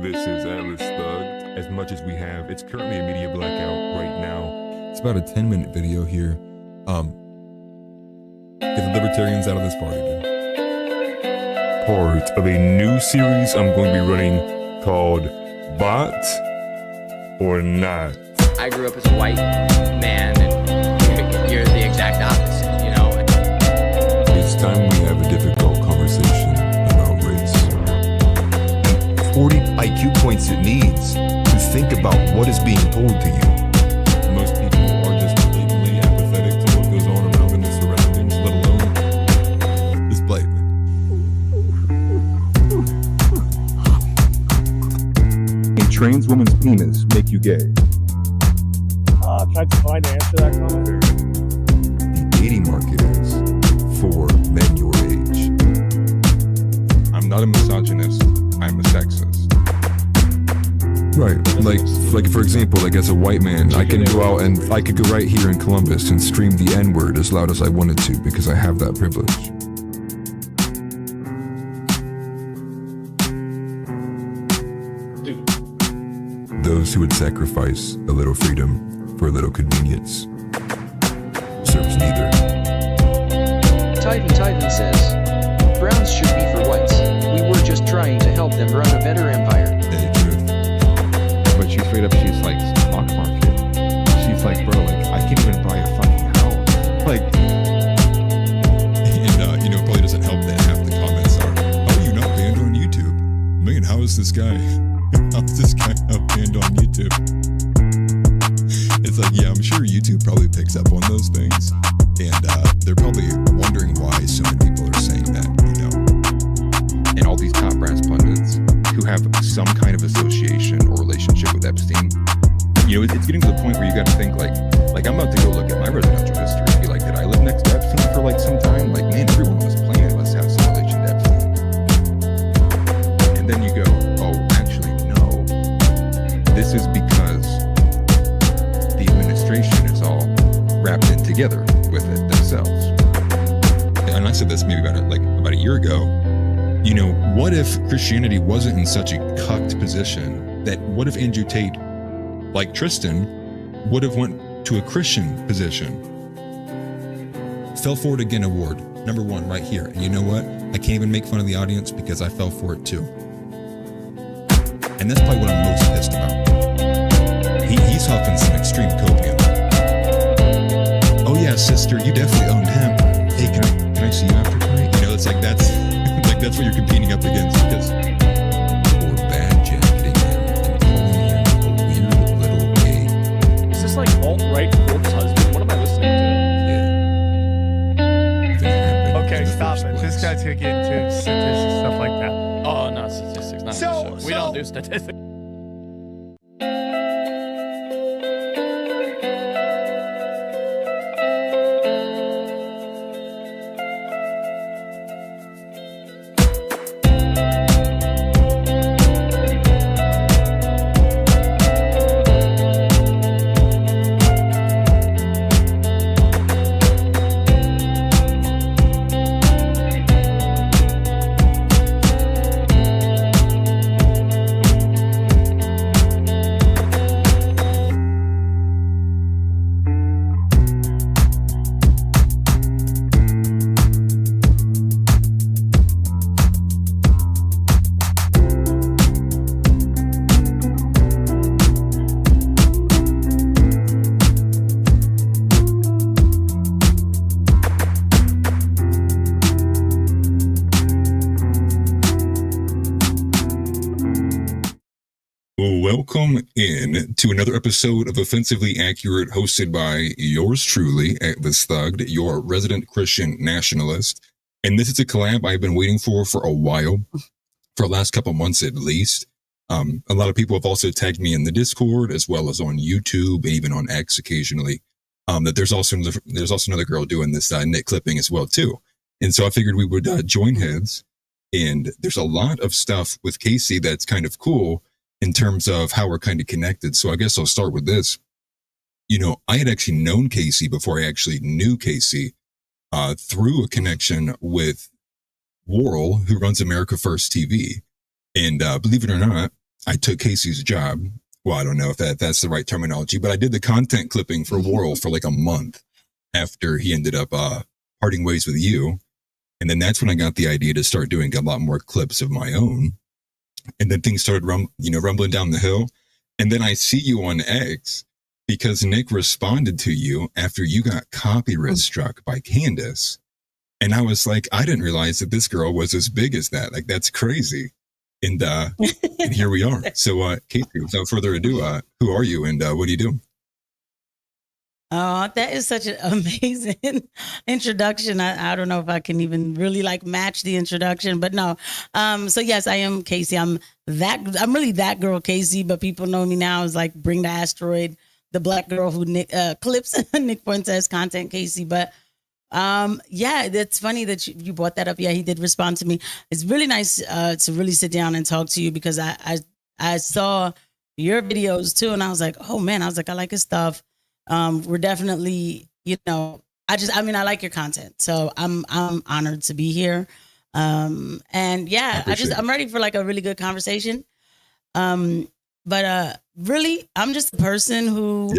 This is AtlasThugged. As much as we have, it's currently a media blackout right now. It's about a 10-minute video here. Get the libertarians out of this party, dude. Part of a new series I'm going to be running called Bot or Not. I grew up as a white man, and you're the exact opposite, you know? It's time we have a difficult conversation about race. 40 IQ points it needs to think about what is being told to you. Most people are just blatantly apathetic to what goes on around in their surroundings, let alone this blatant. A trans woman's penis make you gay? Can I define to answer that comment? The dating market is for men your age. I'm not a misogynist, I'm a sexist. Right, like for example, like as a white man, I can go out and I could go right here in Columbus and scream the N-word as loud as I wanted to because I have that privilege. Those who would sacrifice a little freedom for a little convenience serves neither. Titan says, Browns should be for whites. We were just trying to help them run a better empire. Hey, truth. But she's straight up, she's like, stock market. She's like, bro, like, I can't even buy a fucking house. Like, And, you know, it probably doesn't help that half the comments are, how are you not banned on YouTube? Man, how is this guy? How is this guy not banned on YouTube? It's like, yeah, I'm sure YouTube probably picks up on those things. And they're probably wondering why so many people are saying that, you know. and all these top brass pundits who have some kind of association or relationship with Epstein, you know, it's getting to the point where you got to think like I'm about to go look at my residential history and be like, did I live next to Epstein for like some time? Like, man, everyone on this planet must have some relation to Epstein. And then you go, oh, actually, no. This is because the administration is all wrapped in together with it themselves. And I said this maybe about a year ago. You know, what if Christianity wasn't in such a cucked position that what if Andrew Tate, like Tristan, would have went to a Christian position? Fell for it again award, #1 right here. And you know what? I can't even make fun of the audience because I fell for it too. And that's probably what I'm most pissed about. He's huffing some extreme copium. Oh yeah, sister, you definitely owned him. Hey, can I see you after tonight? You know, it's like that's that's what you're competing up against because or bad jacketing him and calling him a weird little gay. Is this like alt-right Forbes husband? What am I listening Yeah. Okay, stop it. This guy's gonna get into statistics, stuff like that. Oh, not statistics, not So- on the show. We so- don't do statistics. Well, welcome in to another episode of Offensively Accurate, hosted by yours truly, AtlasThugged, your resident Christian nationalist. And this is a collab I've been waiting for a while, for the last couple months at least. A lot of people have also tagged me in the Discord, as well as on YouTube, and even on X occasionally. That there's also another girl doing this Nick clipping as well too. And so I figured we would join heads. And there's a lot of stuff with Casey that's kind of cool in terms of how we're kind of connected. So I guess I'll start with this. You know, I had actually known Casey before I actually knew Casey through a connection with Worrell, who runs America First TV. And believe it or not, I took Casey's job. Well, I don't know if that's the right terminology, but I did the content clipping for Worrell for like a month after he ended up parting ways with you. And then that's when I got the idea to start doing a lot more clips of my own. And then things started rumbling down the hill. And then I see you on X because Nick responded to you after you got copyright struck by Candace. And I was like, I didn't realize that this girl was as big as that. Like, that's crazy. And and here we are. So, Casey, without further ado, who are you and what do you do? Oh, that is such an amazing introduction. I don't know if I can even really like match the introduction, but no. So yes, I am Casey. I'm really that girl Casey, but people know me now as like Bring The Asteroid, the black girl who clips Nick Fuentes content Casey. But yeah, it's funny that you brought that up. Yeah, he did respond to me. It's really nice to really sit down and talk to you because I saw your videos too, and I was like, oh man, I like his stuff. We're definitely, I like your content. So I'm honored to be here. And yeah, I'm ready for like a really good conversation. But really, I'm just a person who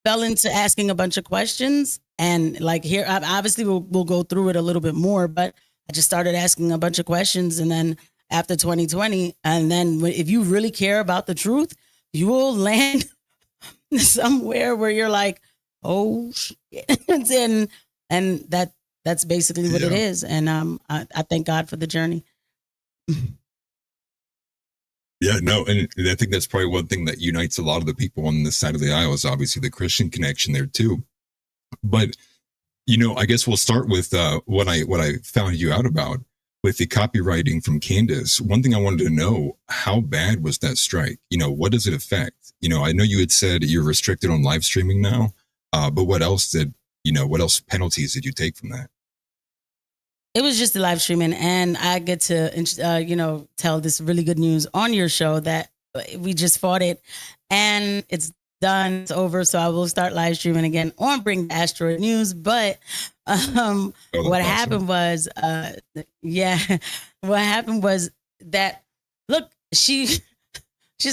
fell into asking a bunch of questions. And like here, obviously we'll go through it a little bit more, but I just started asking a bunch of questions. And then after 2020, and then if you really care about the truth, you will land somewhere where you're like, oh shit. and that's basically what it is. And I thank God for the journey. Yeah, no, and I think that's probably one thing that unites a lot of the people on this side of the aisle is obviously the Christian connection there too. But I guess we'll start with what I found you out about with the copywriting from Candace. One thing I wanted to know, how bad was that strike? What does it affect? I know you had said you're restricted on live streaming now, but what else penalties did you take from that? It was just the live streaming, and I get to, tell this really good news on your show that we just fought it, and it's done, it's over. So I will start live streaming again on Bring The Asteroid News. But what happened was, what happened was that, look, she's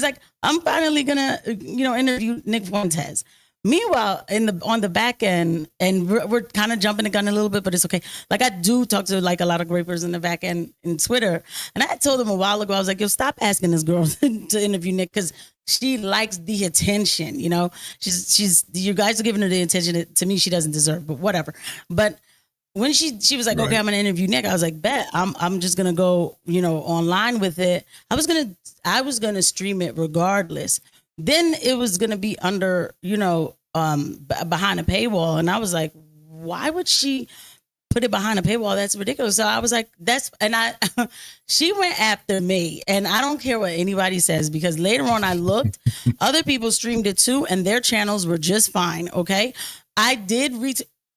like, I'm finally gonna, interview Nick Fuentes. Meanwhile, on the back end, and we're kind of jumping the gun a little bit, but it's okay. Like I do talk to like a lot of grapers in the back end in Twitter, and I told them a while ago, I was like, yo, stop asking this girl to interview Nick because she likes the attention. She's you guys are giving her the attention that, to me, she doesn't deserve, but whatever. But when she was like, okay, I'm gonna interview Nick, I was like, bet, I'm just gonna go, online with it. I was gonna stream it regardless. Then it was going to be under, behind a paywall. And I was like, why would she put it behind a paywall? That's ridiculous. So I was like, she went after me. And I don't care what anybody says, because later on I looked, other people streamed it too, and their channels were just fine. Okay. I did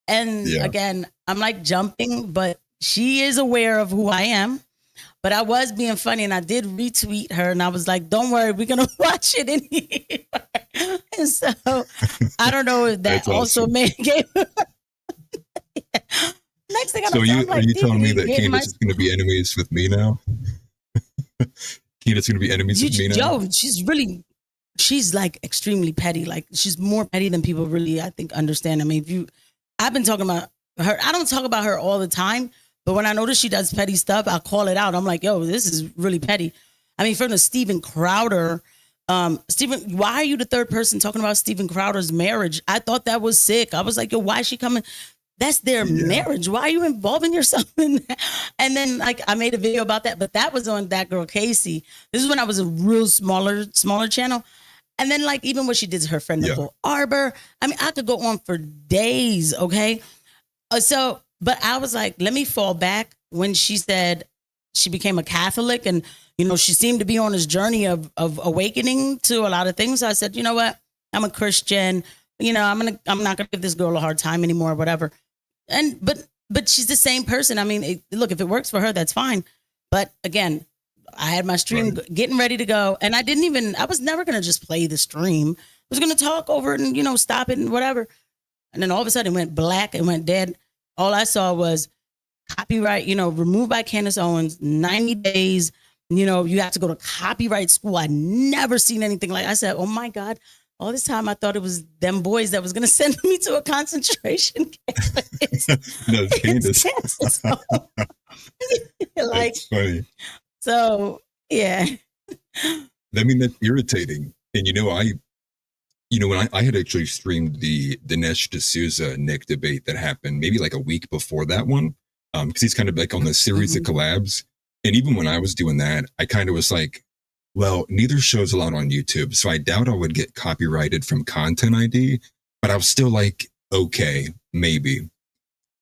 again, I'm like jumping, but she is aware of who I am. But I was being funny, and I did retweet her, and I was like, don't worry, we're going to watch it anyway. And so I don't know if that also made game. Next thing I know, are you telling me that Candace is going to be enemies with me now? Candace is going to be enemies with me now? Yo, she's like extremely petty. Like she's more petty than people really, I think, understand. I mean, I've been talking about her. I don't talk about her all the time. But when I notice she does petty stuff, I'll call it out. I'm like, yo, this is really petty. I mean, from the Steven Crowder, Steven, why are you the third person talking about Steven Crowder's marriage? I thought that was sick. I was like, yo, why is she coming? That's their marriage. Why are you involving yourself in that? And then like I made a video about that, but that was on ThatGirlCasey. This is when I was a real smaller channel. And then like even what she did to her friend Nicole Arbor. I mean, I could go on for days, okay? But I was like, let me fall back when she said she became a Catholic and, she seemed to be on this journey of awakening to a lot of things. So I said, you know what? I'm a Christian. I'm not going to give this girl a hard time anymore, whatever. But she's the same person. I mean, look, if it works for her, that's fine. But again, I had my stream getting ready to go, and I was never going to just play the stream. I was going to talk over it and, stop it and whatever. And then all of a sudden it went black, it went dead. All I saw was copyright, removed by Candace Owens, 90 days. You know, you have to go to copyright school. I never seen anything like. I said, oh my God. All this time I thought it was them boys that was going to send me to a concentration camp. No, it's Candace. Like, That's funny. so yeah. I mean, that's irritating. And when I had actually streamed the Dinesh D'Souza Nick debate that happened maybe like a week before that one, because he's kind of like on the series of collabs. And even when I was doing that, I kind of was like, well, neither show's allowed on YouTube, so I doubt I would get copyrighted from Content ID, but I was still like, okay, maybe.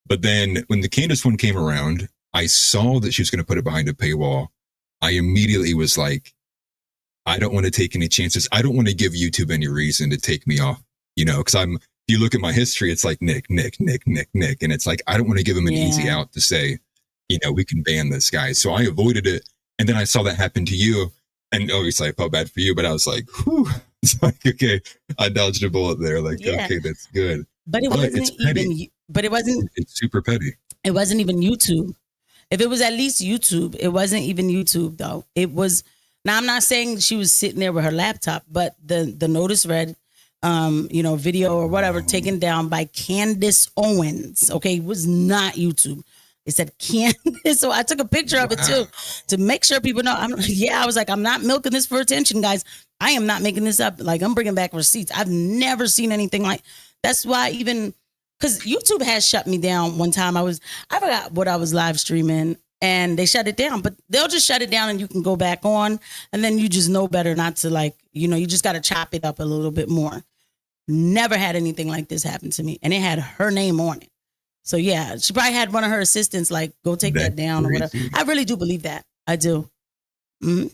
But then when the Candace one came around, I saw that she was going to put it behind a paywall. I immediately was like, I don't want to take any chances. I don't want to give YouTube any reason to take me off, because if you look at my history, it's like Nick. And it's like, I don't want to give him an easy out to say, we can ban this guy. So I avoided it. And then I saw that happen to you. And obviously I felt bad for you, but I was like, whew. It's like, okay, I dodged a bullet there. Like, okay, that's good. But it wasn't even, it's super petty. It wasn't even YouTube. If it was at least YouTube, it wasn't even YouTube though. It was, now I'm not saying she was sitting there with her laptop, but the notice read, video or whatever taken down by Candace Owens. Okay. It was not YouTube. It said Candace. So I took a picture of it too to make sure people know. I was like, I'm not milking this for attention, guys. I am not making this up. Like, I'm bringing back receipts. I've never seen anything like. That's why because YouTube has shut me down one time. I forgot what I was live streaming and they shut it down. But they'll just shut it down and you can go back on, and then you just know better not to you just got to chop it up a little bit more. Never had anything like this happen to me, and it had her name on it. So yeah, she probably had one of her assistants go take that down or whatever. I really do believe that. I do. Mm-hmm.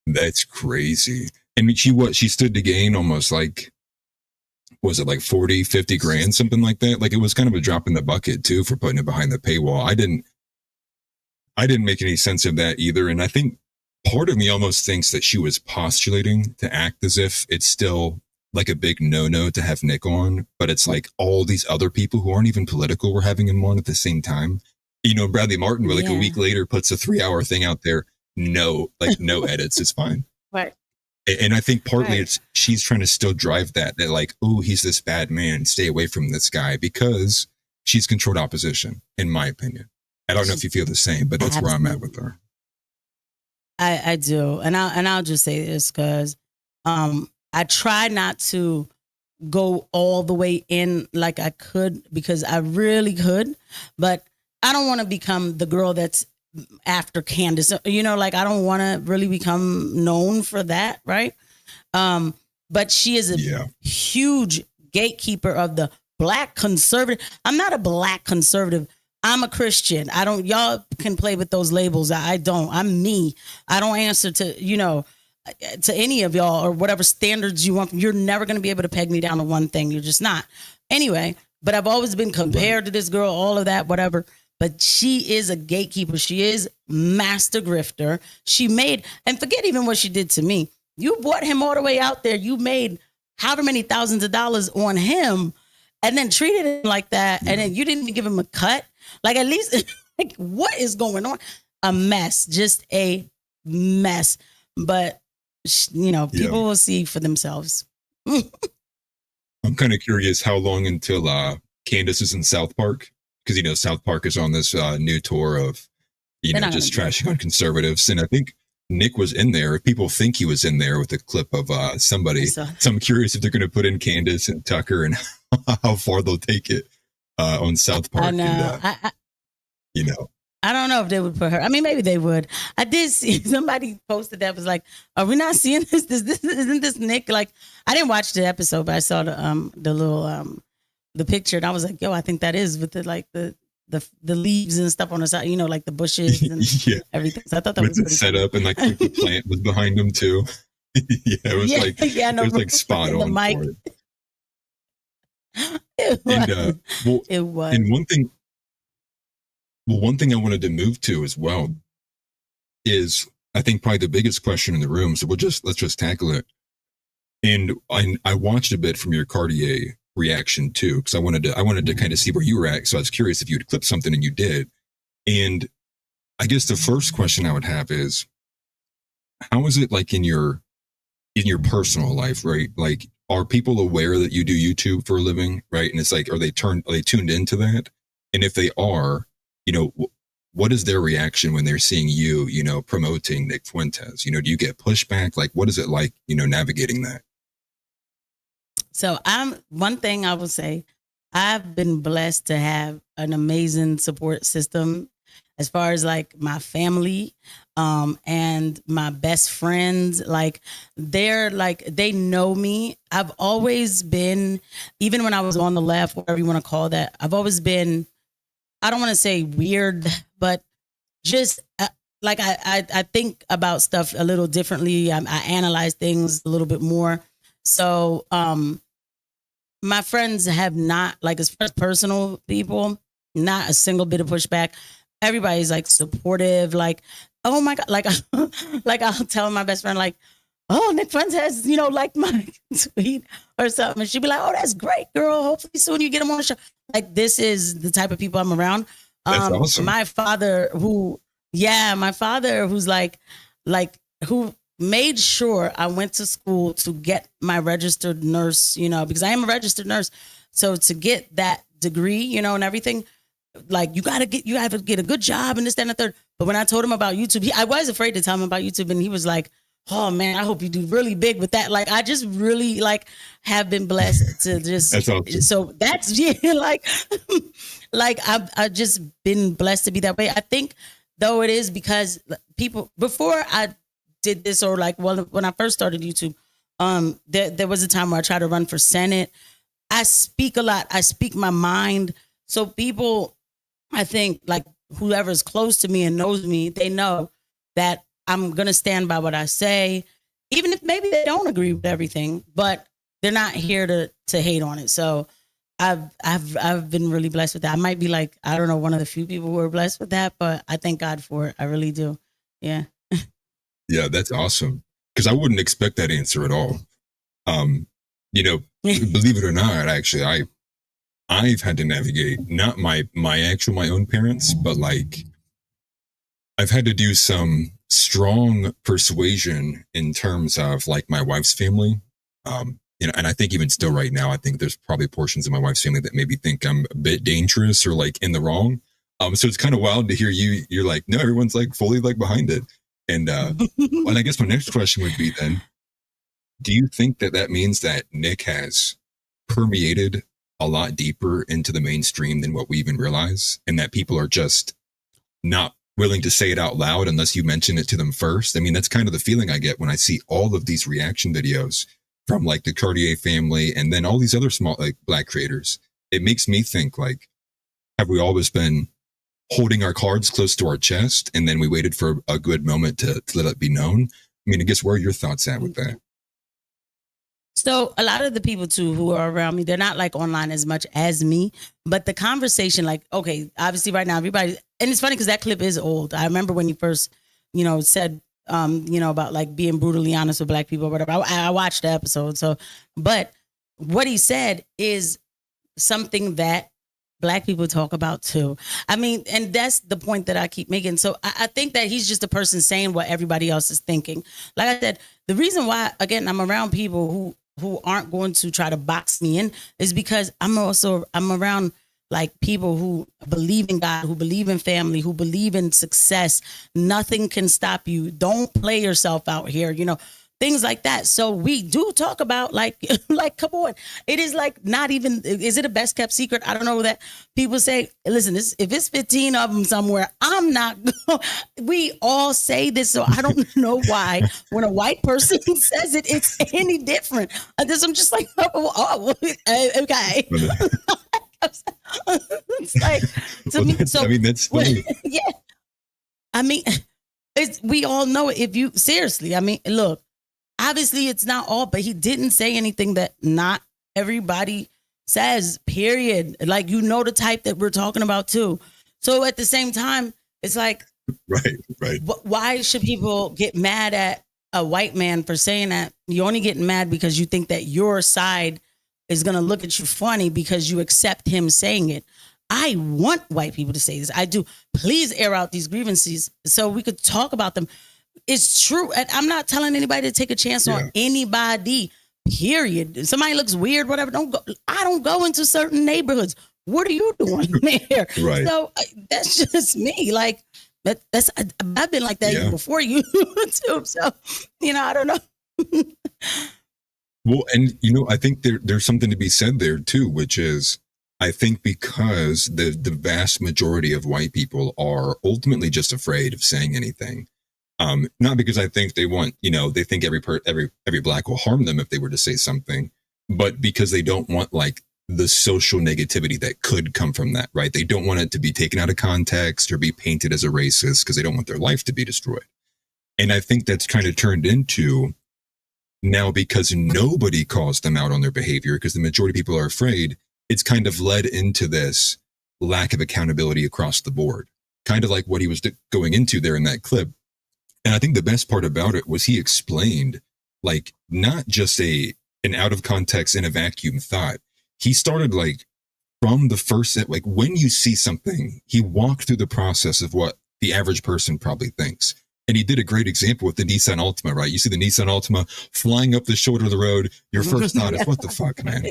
That's crazy. I mean, she stood to gain almost was it like 40, 50 grand, something like that? Like, it was kind of a drop in the bucket too for putting it behind the paywall. I didn't make any sense of that either. And I think part of me almost thinks that she was postulating to act as if it's still like a big no-no to have Nick on, but it's like all these other people who aren't even political were having him on at the same time. Bradley Martin, a week later, puts a 3-hour thing out there. No edits. It's fine. Right. And I think partly it's she's trying to still drive that like, oh, he's this bad man. Stay away from this guy, because she's controlled opposition, in my opinion. I don't know if you feel the same, but that's where I'm at with her. I do. And I'll just say this because I try not to go all the way in like I could, because I really could, but I don't want to become the girl that's after Candace. I don't want to really become known for that. Right. But she is a huge gatekeeper of the Black conservative. I'm not a Black conservative. I'm a Christian. Y'all can play with those labels. I don't. I'm me. I don't answer to, to any of y'all or whatever standards you want. You're never going to be able to peg me down to one thing. You're just not. Anyway, but I've always been compared to this girl, all of that, whatever. But she is a gatekeeper. She is master grifter. She made, and forget even what she did to me. You brought him all the way out there. You made however many thousands of dollars on him and then treated him like that. And then you didn't even give him a cut. Like, at least, like, what is going on? A mess, just a mess. But, people will see for themselves. I'm kind of curious how long until Candace is in South Park. Because, South Park is on this new tour of, just trashing on conservatives. And I think Nick was in there. People think he was in there with a clip of somebody. So I'm curious if they're going to put in Candace and Tucker and how far they'll take it on South Park. I know. And, I don't know if they would put her. I mean, maybe they would. I did see somebody posted that was like, "Are we not seeing this? Isn't this Nick?" Like, I didn't watch the episode, but I saw the little the picture, and I was like, "Yo, I think that is with the leaves and stuff on the side, like the bushes and everything." So I thought that was the setup, cool. And like the plant was behind him too. It was it was spot on. The mic. It was. And one thing I wanted to move to as well is, I think, probably the biggest question in the room. So let's just tackle it. And I watched a bit from your Cartier reaction too, because I wanted to kind of see where you were at. So I was curious if you had clipped something, and you did. And I guess the first question I would have is, how is it like in your personal life, right? Like, are people aware that you do YouTube for a living, right? And it's like, are they tuned into that? And if they are, you know, what is their reaction when they're seeing you, you know, promoting Nick Fuentes? You know, do you get pushback? Like, what is it like, you know, navigating that? So one thing I will say, I've been blessed to have an amazing support system as far as like my family, and my best friends. Like they know me. I've always been, even when I was on the left, whatever you want to call that, I've always been, I don't want to say weird, but just like I think about stuff a little differently. I analyze things a little bit more. So my friends have not, like, as far as personal people, not a single bit of pushback. Everybody's like supportive, like, oh my God, like, like I'll tell my best friend, like, oh, Nick Fuentes, you know, like my tweet or something. And she'd be like, oh, that's great, girl. Hopefully soon you get him on the show. Like, this is the type of people I'm around. That's awesome. My father who's like, who made sure I went to school to get my registered nurse, you know, because I am a registered nurse. So to get that degree, you know, and everything, like, you have to get a good job and this, that, and the third. But when I told him about YouTube, I was afraid to tell him about YouTube. And he was like, oh man, I hope you do really big with that. Like, I just really like have been blessed to just, that's awesome. So that's, yeah, like, like I've just been blessed to be that way. I think though it is because people, before I did this, or like, well, when I first started YouTube, there was a time where I tried to run for Senate. I speak a lot. I speak my mind. So people, I think, like, whoever's close to me and knows me, they know that I'm going to stand by what I say, even if maybe they don't agree with everything, but they're not here to hate on it. So I've been really blessed with that. I might be like, I don't know, one of the few people who are blessed with that, but I thank God for it. I really do. Yeah. Yeah, that's awesome. Because I wouldn't expect that answer at all. You know, believe it or not, actually, I've had to navigate not my own parents, but like I've had to do some strong persuasion in terms of like my wife's family. You know, and I think even still right now, I think there's probably portions of my wife's family that maybe think I'm a bit dangerous or like in the wrong. So it's kind of wild to hear you're like, no, everyone's like fully like behind it. And well, I guess my next question would be then, do you think that means that Nick has permeated a lot deeper into the mainstream than what we even realize, and that people are just not willing to say it out loud unless you mention it to them first? I mean, that's kind of the feeling I get when I see all of these reaction videos from like the Cartier family and then all these other small like Black creators. It makes me think, like, have we always been holding our cards close to our chest and then we waited for a good moment to let it be known? I mean, I guess, where are your thoughts at with that? So a lot of the people too who are around me, they're not like online as much as me, but the conversation, like, okay, obviously right now everybody, and it's funny because that clip is old. I remember when you first, you know, said, you know, about like being brutally honest with Black people or whatever. I watched the episode. So, but what he said is something that Black people talk about too. I mean, and that's the point that I keep making. So I think that he's just a person saying what everybody else is thinking. Like I said, the reason why, again, I'm around people who aren't going to try to box me in is because I'm around like people who believe in God, who believe in family, who believe in success. Nothing can stop you. Don't play yourself out here, you know, things like that. So we do talk about like come on. It is like not even, is it a best kept secret? I don't know that people say, listen, if it's 15 of them somewhere, I'm not, we all say this. So I don't know why when a white person says it, it's any different. I'm just like, oh okay. It's like, to me, so, I mean, that's funny. Yeah. I mean, we all know it. If you, seriously, I mean, look, obviously it's not all, but he didn't say anything that not everybody says, period. Like, you know, the type that we're talking about too. So at the same time, it's like, right. Why should people get mad at a white man for saying that? You only get mad because you think that your side is going to look at you funny because you accept him saying it. I want white people to say this. I do. Please air out these grievances so we could talk about them. It's true. And I'm not telling anybody to take a chance on anybody, period. If somebody looks weird, whatever, don't go. I don't go into certain neighborhoods. What are you doing there? Right. So that's just me. Like, I've been like that even before you too. So, I don't know. Well, and I think there's something to be said there too, which is, I think because the vast majority of white people are ultimately just afraid of saying anything. Not because I think they want, they think every black will harm them if they were to say something, but because they don't want like the social negativity that could come from that, right? They don't want it to be taken out of context or be painted as a racist because they don't want their life to be destroyed. And I think that's kind of turned into now, because nobody calls them out on their behavior, because the majority of people are afraid, it's kind of led into this lack of accountability across the board, kind of like what he was going into there in that clip. And I think the best part about it was he explained, like, not just an out of context in a vacuum thought. He started like from the first, like when you see something, he walked through the process of what the average person probably thinks. And he did a great example with the Nissan Ultima, right? You see the Nissan Ultima flying up the shoulder of the road. Your first thought is, what the fuck, man?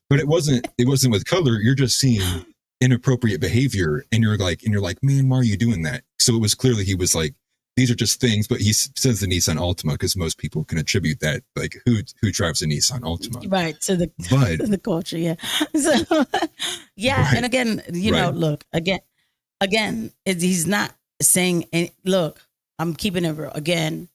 But it wasn't with color. You're just seeing inappropriate behavior. And you're like, man, why are you doing that? So it was clearly, he was like, these are just things, but he says the Nissan Ultima because most people can attribute that, like who drives a Nissan Ultima, right? To the culture, yeah. So, yeah, right. And again, look, again, he's not saying, look, I'm keeping it real. Again,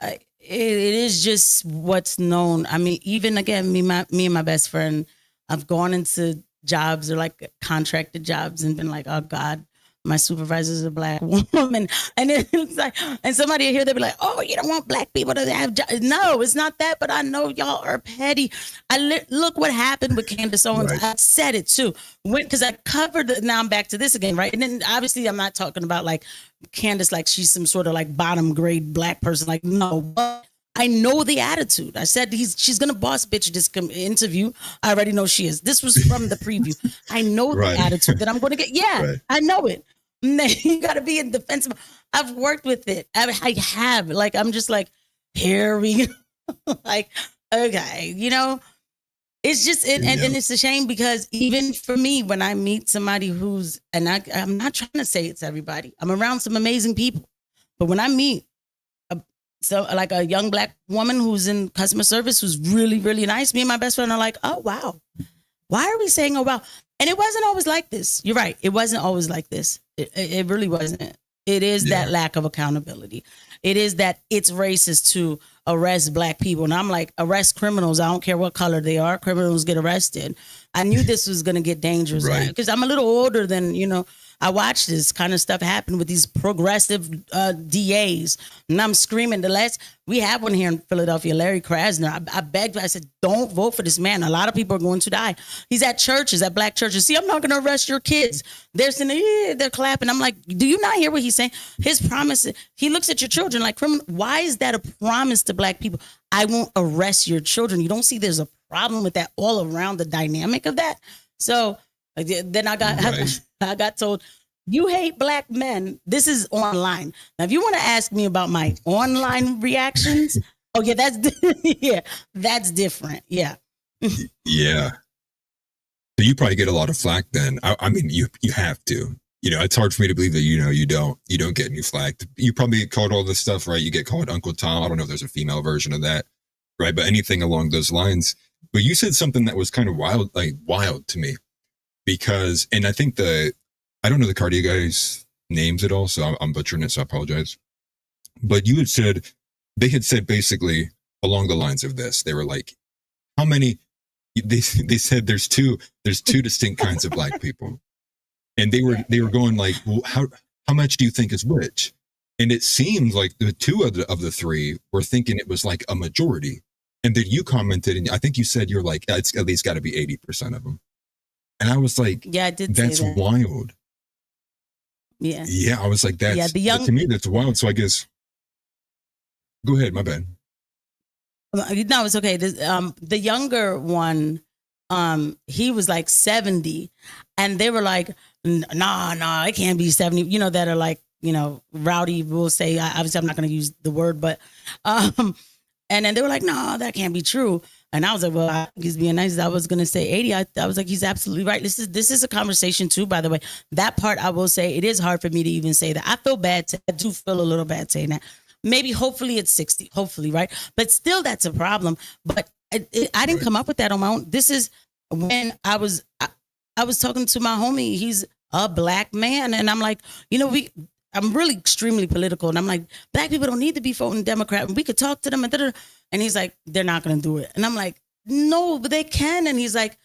it is just what's known. I mean, even again, me and my best friend, I've gone into jobs or like contracted jobs and been like, oh God, my supervisor is a black woman. And it's like, and somebody here, they'll be like, oh, you don't want black people to have jobs. No, it's not that, but I know y'all are petty. Look what happened with Candace Owens. Right. I said it too. Because I covered it. Now I'm back to this again, right? And then obviously I'm not talking about like Candace, like she's some sort of like bottom grade black person. Like, no, but I know the attitude. I said she's going to boss bitch this interview. I already know she is. This was from the preview. I know the attitude that I'm going to get. Yeah, I know it. You got to be in defensive. I've worked with it. I have. Like, I'm just like, here we go. Like, okay, it's just, and it's a shame because even for me, when I meet somebody who's, and I'm not trying to say it's everybody. I'm around some amazing people. But when I meet like a young black woman who's in customer service, who's really, really nice, me and my best friend are like, oh, wow. Why are we saying, oh, wow? And it wasn't always like this. You're right. It wasn't always like this. It really wasn't. It is that lack of accountability. It is that it's racist to arrest black people. And I'm like, arrest criminals. I don't care what color they are. Criminals get arrested. I knew this was going to get dangerous because I'm a little older than, I watched this kind of stuff happen with these progressive DAs. And I'm screaming. We have one here in Philadelphia, Larry Krasner. I begged, I said, don't vote for this man. A lot of people are going to die. He's at churches, at black churches. See, I'm not going to arrest your kids. They're saying, they're clapping. I'm like, do you not hear what he's saying? His promise, he looks at your children like criminal. Why is that a promise to black people? I won't arrest your children. You don't see there's a problem with that all around the dynamic of that. So then I got told, you hate black men. This is online. Now, if you want to ask me about my online reactions, oh yeah, that's different. Yeah. Yeah. So you probably get a lot of flack then. I mean, you have to. It's hard for me to believe that you don't get any flack. You probably get called all this stuff, right? You get called Uncle Tom. I don't know if there's a female version of that, right? But anything along those lines. But you said something that was kind of wild to me. Because, and I think I don't know the cardio guys' names at all, so I'm butchering it, so I apologize. But they had said basically along the lines of this. They were like, how many, they said there's two distinct kinds of black people. And they were going like, well, how much do you think is which? And it seemed like the two of the three were thinking it was like a majority. And then you commented, and I think you said you're like, it's at least got to be 80% of them. And I was like, yeah, I did. That's say that. wild. Yeah. Yeah. I was like, to me, that's wild. So I guess, go ahead. My bad. No, it's okay. The younger one, he was like 70, and they were like, nah, it can't be 70. You know, that are like, you know, rowdy will say, obviously I'm not going to use the word, but, and then they were like, no, that can't be true. And I was like, well, he's being nice. I was going to say 80. I was like, he's absolutely right. This is a conversation too, by the way. That part I will say, it is hard for me to even say that. I feel bad. I do feel a little bad saying that. Maybe, hopefully it's 60, hopefully, right? But still, that's a problem. But I didn't come up with that on my own. This is when I was talking to my homie. He's a black man. And I'm like, you know, I'm really extremely political. And I'm like, black people don't need to be voting Democrat. We could talk to them. And he's like, they're not going to do it. And I'm like, no, but they can. And he's like,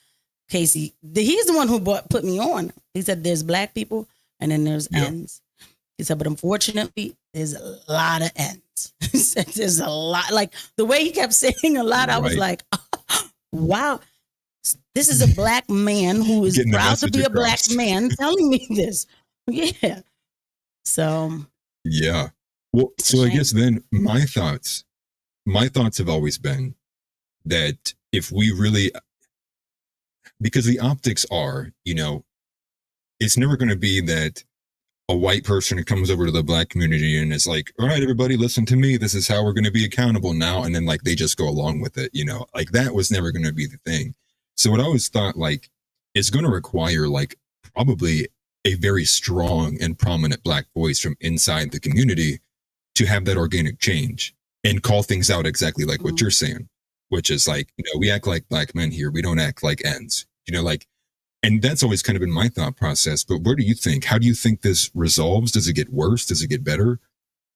Casey, he's the one who put me on. He said, there's black people and then there's ends. He said, but unfortunately, there's a lot of ends. He said, there's a lot. Like the way he kept saying a lot, I was like, oh, wow, this is a black man who is proud to be a black man telling me this. Yeah. So. Yeah. Well, so I guess then my thoughts have always been that if we really, because the optics are, you know, it's never going to be that a white person comes over to the black community and is like, all right, everybody, listen to me. This is how we're going to be accountable now. And then like, they just go along with it, you know, like that was never going to be the thing. So what I always thought, like, it's going to require like probably a very strong and prominent black voice from inside the community to have that organic change and call things out exactly like what you're saying, which is like, you know, we act like black men here. We don't act like ends, you know, like, and that's always kind of been my thought process. But where do you think, how do you think this resolves? Does it get worse? Does it get better?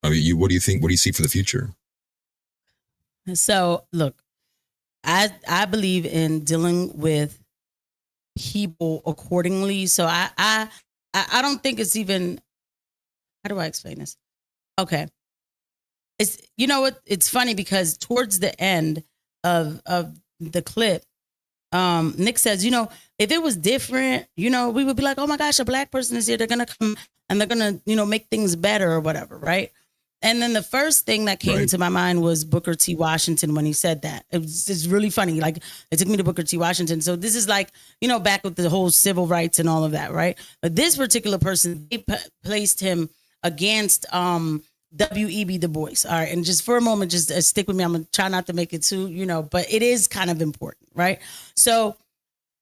I mean, what do you think? What do you see for the future? So look, I believe in dealing with people accordingly. So I don't think it's even, how do I explain this? Okay. It's, you know what? It's funny because towards the end of the clip, Nick says, you know, if it was different, you know, we would be like, oh my gosh, a black person is here. They're going to come and they're going to, you know, make things better or whatever. Right. And then the first thing that came to my mind was Booker T. Washington when he said that. It's really funny. Like, it took me to Booker T. Washington. So this is like, you know, back with the whole civil rights and all of that, right? But this particular person, they placed him against W.E.B. Du Bois. All right. And just for a moment, just stick with me. I'm going to try not to make it too, you know, but it is kind of important, right? So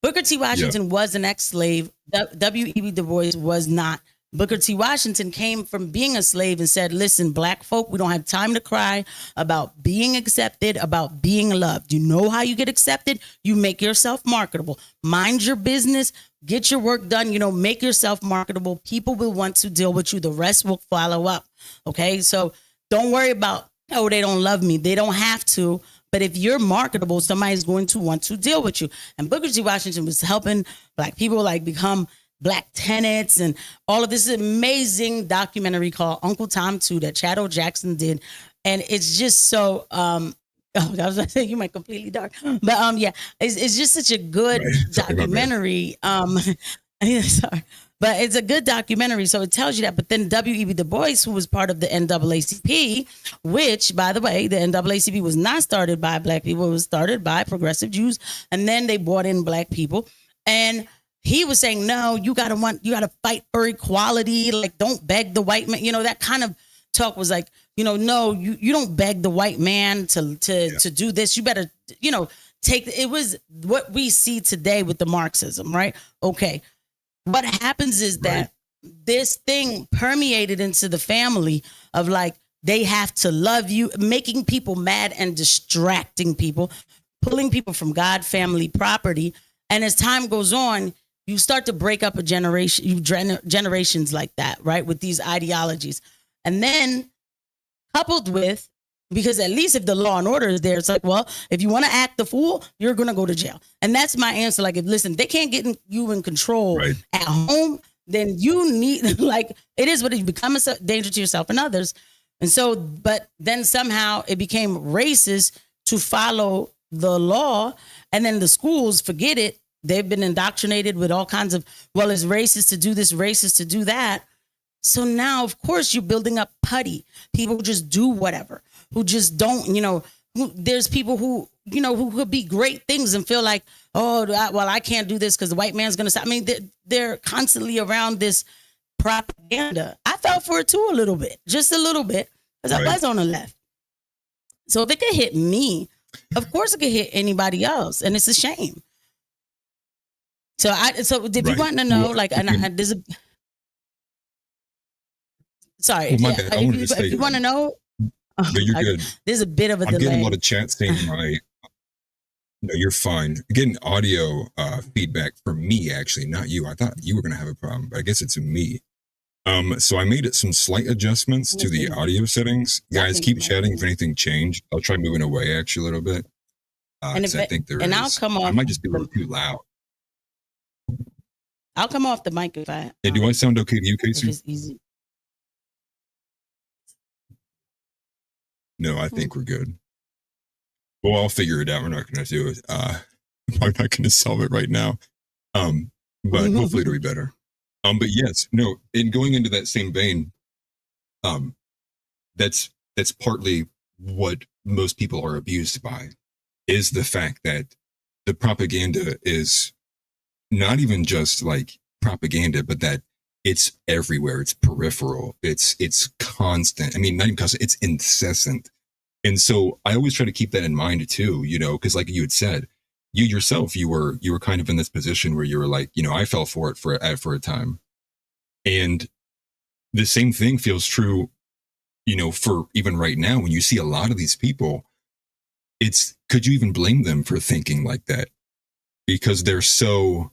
Booker T. Washington was an ex-slave. W.E.B. Du Bois was not. Booker T. Washington came from being a slave and said, listen, black folk, we don't have time to cry about being accepted, about being loved. You know how you get accepted? You make yourself marketable. Mind your business. Get your work done. You know, make yourself marketable. People will want to deal with you. The rest will follow up. Okay. So don't worry about, oh, they don't love me. They don't have to. But if you're marketable, somebody's going to want to deal with you. And Booker T. Washington was helping black people like become black tenants and all of this amazing documentary called Uncle Tom 2 that Chad O. Jackson did. And it's just so, I was going to say you might completely dark, but yeah, it's just such a good documentary. Sorry, but it's a good documentary. So it tells you that. But then W.E.B. Du Bois, who was part of the NAACP, which, by the way, the NAACP was not started by black people. It was started by progressive Jews. And then they brought in black people. And he was saying, no, you got to fight for equality. Like, don't beg the white man. You know, that kind of talk was like, you know, no, you don't beg the white man to do this. You better, you know, it was what we see today with the Marxism, right? Okay. What happens is that this thing permeated into the family of like, they have to love you, making people mad and distracting people, pulling people from God, family, property. And as time goes on, you start to break up a generation, generations like that, right? With these ideologies. And then coupled with, because at least if the law and order is there, it's like, well, if you want to act the fool, you're going to go to jail. And that's my answer. Like, if, listen, they can't get you in control at home, then you need, like, it is what it is. You become a danger to yourself and others. And so, but then somehow it became racist to follow the law. And then the schools, forget it. They've been indoctrinated with all kinds of, well, it's racist to do this, racist to do that. So now, of course, you're building up putty. People who just do whatever, who just don't, you know, there's people who, you know, who could be great things and feel like, oh, well, I can't do this because the white man's going to stop. I mean, they're constantly around this propaganda. I fell for it too a little bit, just a little bit, because I was on the left. So if it could hit me, of course it could hit anybody else, and it's a shame. So if you want to know, like, and there's a, sorry, well, if you want to know, no, you're good. There's a bit of a I'm delay. getting a lot of chat saying no, you're fine. Getting audio feedback from me, actually, not you. I thought you were going to have a problem, but I guess it's me. So I made some slight adjustments to the audio settings. Guys, keep chatting if anything changed. I'll try moving away actually a little bit. And if I think there I'll come off. I might just be a little too loud. I'll come off the mic if I. Hey, do I sound okay to you, Casey? It's easy. No, I think we're good. Well, I'll figure it out. We're not going to do it. I'm not going to solve it right now. But hopefully it'll be better. But yes, no, in going into that same vein, that's partly what most people are abused by, is the fact that the propaganda is not even just like propaganda, but that it's everywhere. It's peripheral. It's constant. I mean, not even constant. It's incessant. And so I always try to keep that in mind too, you know, because like you had said, you yourself, you were kind of in this position where you were like, you know, I fell for it for a time. And the same thing feels true, you know, for even right now, when you see a lot of these people, could you even blame them for thinking like that? Because they're so,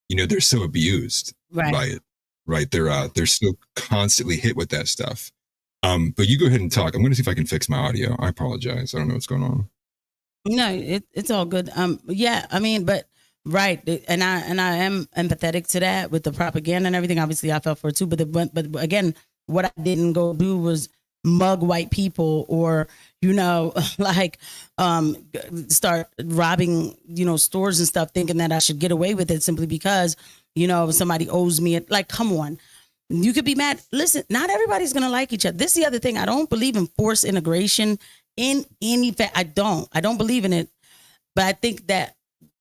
you know, they're so abused by it, right? They're so constantly hit with that stuff. But you go ahead and talk. I'm going to see if I can fix my audio. I apologize. I don't know what's going on. No, it's all good. Yeah, I mean, but right, and I am empathetic to that with the propaganda and everything. Obviously, I fell for it too. But again, what I didn't go do was mug white people or, you know, like start robbing, you know, stores and stuff, thinking that I should get away with it simply because, you know, somebody owes me it. Like, come on. You could be mad. Listen, not everybody's going to like each other. This is the other thing. I don't believe in forced integration in any fact. I don't believe in it. But I think that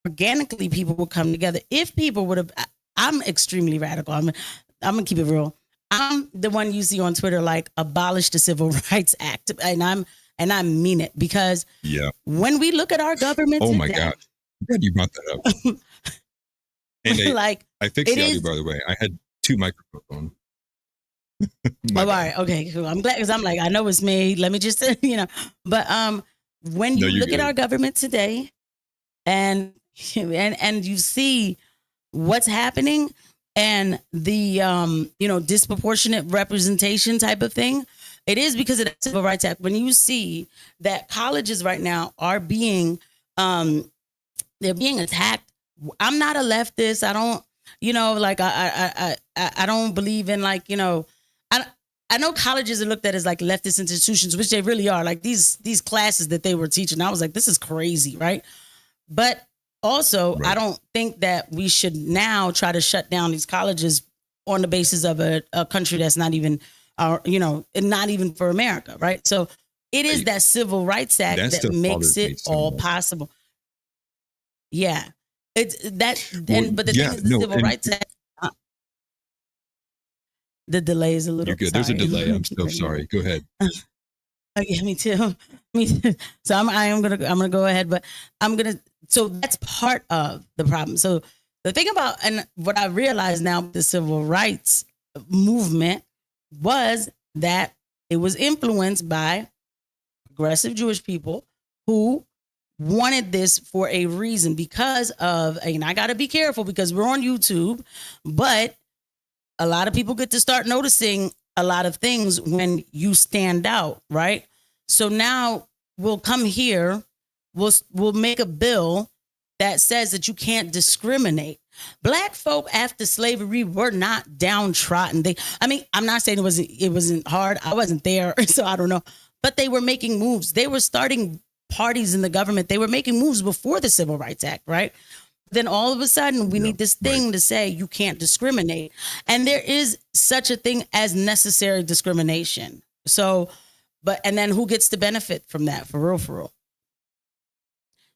organically people will come together. If people would have, I'm extremely radical. I'm going to keep it real. I'm the one you see on Twitter, like, abolish the Civil Rights Act. And I mean it, because when we look at our government oh today, my God. I'm glad you brought that up. And like, I fixed the audio, by the way. I had 2 microphones. All right. Okay. Cool. I'm glad, because I'm like, I know it's me. Let me just, you know, but when you look at our government today and you see what's happening and the, you know, disproportionate representation type of thing, it is because of the Civil Rights Act. When you see that colleges right now are being, they're being attacked. I'm not a leftist. I don't, you know, like I don't believe in, like, you know, I know colleges are looked at as like leftist institutions, which they really are. Like these classes that they were teaching, I was like, this is crazy, right? But also, I don't think that we should now try to shut down these colleges on the basis of a country that's not even, you know, not even for America, right? So it is that Civil Rights Act that makes it all possible. Yeah. It's that, but the thing is, the Civil Rights Act, the delay is a little. You're good. There's a delay. I'm so sorry. Go ahead. Yeah, me too. So I'm gonna go ahead, but so that's part of the problem. So the thing about, and what I realized now with the civil rights movement was that it was influenced by progressive Jewish people who wanted this for a reason, because of, and I got to be careful because we're on YouTube, but a lot of people get to start noticing a lot of things when you stand out, right? So now we'll come here, we'll make a bill that says that you can't discriminate. Black folk after slavery were not downtrodden. I'm not saying it wasn't hard. I wasn't there, so I don't know. But they were making moves. They were starting parties in the government. They were making moves before the Civil Rights Act, right? Then all of a sudden we need this thing to say you can't discriminate. And there is such a thing as necessary discrimination. So and then who gets to benefit from that for real?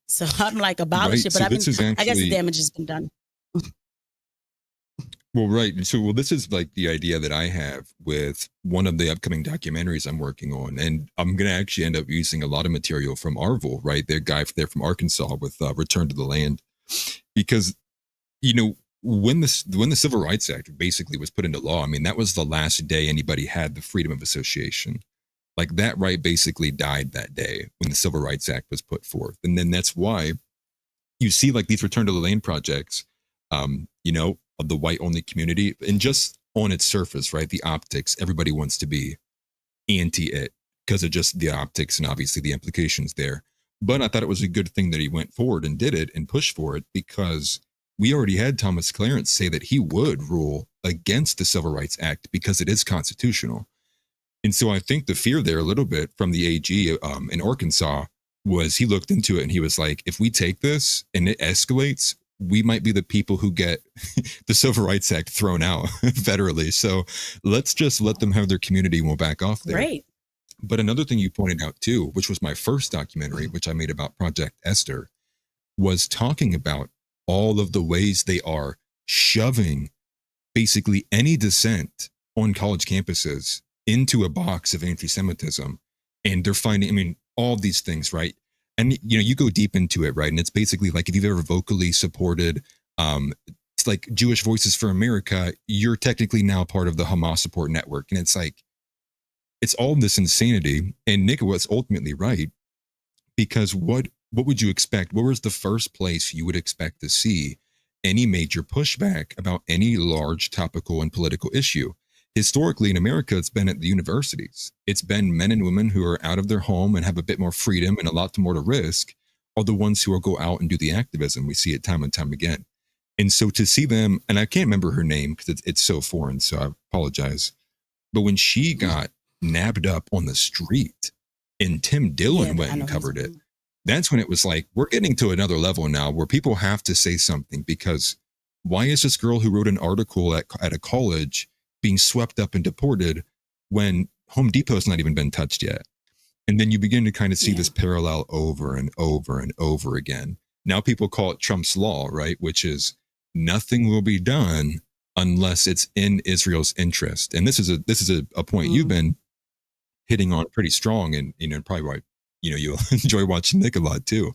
So I'm like, abolish Right. it, but So this is I guess the actually damage has been done. well, right. So this is like the idea that I have with one of the upcoming documentaries I'm working on, and I'm gonna actually end up using a lot of material from Arvel, right? Their guy there from Arkansas with Return to the Land, because you know when the Civil Rights Act basically was put into law, I mean that was the last day anybody had the freedom of association. Like that right basically died that day when the Civil Rights Act was put forth, and then that's why you see like these Return to the Land projects, you know, of the white only community, and just on its surface, right, the optics, everybody wants to be anti it because of just the optics and obviously the implications there. But I thought it was a good thing that he went forward and did it and pushed for it, because we already had Thomas Clarence say that he would rule against the Civil Rights Act because it is constitutional. And so I think the fear there a little bit from the AG in Arkansas was he looked into it and he was like, if we take this and it escalates, we might be the people who get the Civil Rights Act thrown out federally. So let's just let them have their community and we'll back off there. Great. But another thing you pointed out too, which was my first documentary, which I made about Project Esther, was talking about all of the ways they are shoving basically any dissent on college campuses into a box of anti-Semitism. And they're finding, I mean, all these things, right? And, you know, you go deep into it, right? And it's basically like if you've ever vocally supported, it's like Jewish Voices for America, you're technically now part of the Hamas support network. And it's like, it's all this insanity. And Nick was ultimately right, because what would you expect? Where was the first place you would expect to see any major pushback about any large topical and political issue? Historically in America, it's been at the universities. It's been men and women who are out of their home and have a bit more freedom and a lot more to risk are the ones who will go out and do the activism. We see it time and time again. And so to see them, and I can't remember her name because it's so foreign, so I apologize. But when she got nabbed up on the street and Tim Dillon went and covered it, that's when it was like, we're getting to another level now where people have to say something, because why is this girl who wrote an article at a college being swept up and deported when Home Depot's not even been touched yet? And then you begin to kind of see this parallel over and over and over again. Now people call it Trump's law, right? Which is nothing will be done unless it's in Israel's interest. And this is a point you've been hitting on pretty strong, and you know, probably why you'll enjoy watching Nick a lot too.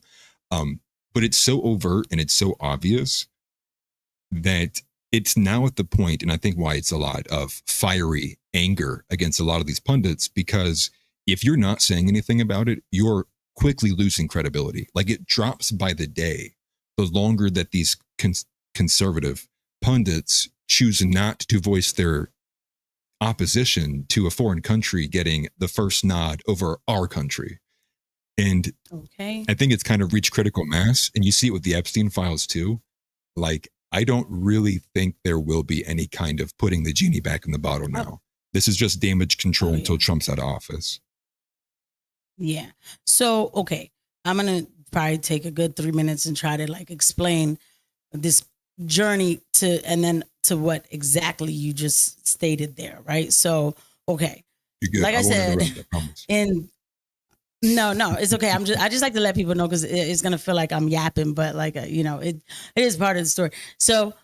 But it's so overt and it's so obvious that it's now at the point, and I think why it's a lot of fiery anger against a lot of these pundits, because if you're not saying anything about it, you're quickly losing credibility. Like it drops by the day, the longer that these conservative pundits choose not to voice their opposition to a foreign country getting the first nod over our country. And I think it's kind of reached critical mass, and you see it with the Epstein files too. Like, I don't really think there will be any kind of putting the genie back in the bottle now. This is just damage control until Trump's out of office. Yeah. So, okay, I'm going to probably take a good 3 minutes and try to like explain this journey and then to what exactly you just stated there. Right. So, okay. You're good. Like I said, No, it's okay. I just like to let people know, because it's gonna feel like I'm yapping, but like it is part of the story. So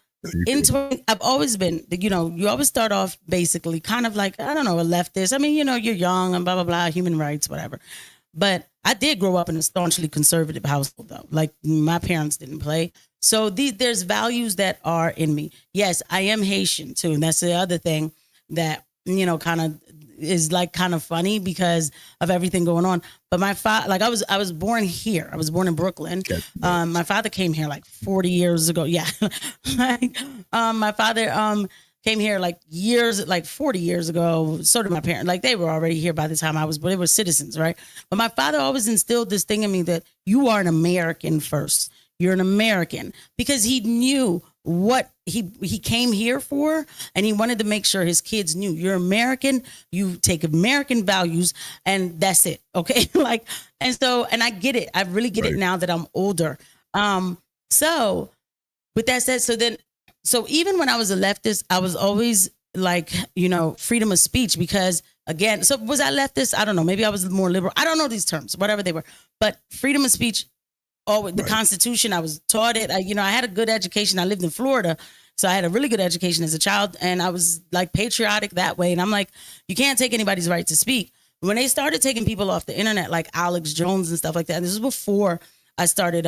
I've always been, you always start off basically kind of like, I don't know, a leftist. I mean, you're young and blah blah blah, human rights, whatever. But I did grow up in a staunchly conservative household, though. Like my parents didn't play. So there's values that are in me. Yes, I am Haitian too, and that's the other thing that kind of is like kind of funny because of everything going on. But my father, like I was born here. I was born in Brooklyn. My father came here like 40 years ago. Yeah. My father came here like 40 years ago. So did my parents. Like they were already here by the time I was, but they were citizens, right? But my father always instilled this thing in me that you are an American first. You're an American, because he knew what he came here for, and he wanted to make sure his kids knew you're American, you take American values, and that's it. Okay. And I get it. I really get it now that I'm older. So with that said, so even when I was a leftist, I was always like, freedom of speech, because again. So was I leftist? I don't know. Maybe I was more liberal. I don't know these terms, whatever they were. But freedom of speech, the Constitution, I was taught it. I had a good education. I lived in Florida. So I had a really good education as a child. And I was like patriotic that way. And I'm like, you can't take anybody's right to speak. When they started taking people off the internet, like Alex Jones and stuff like that, and this was before I started,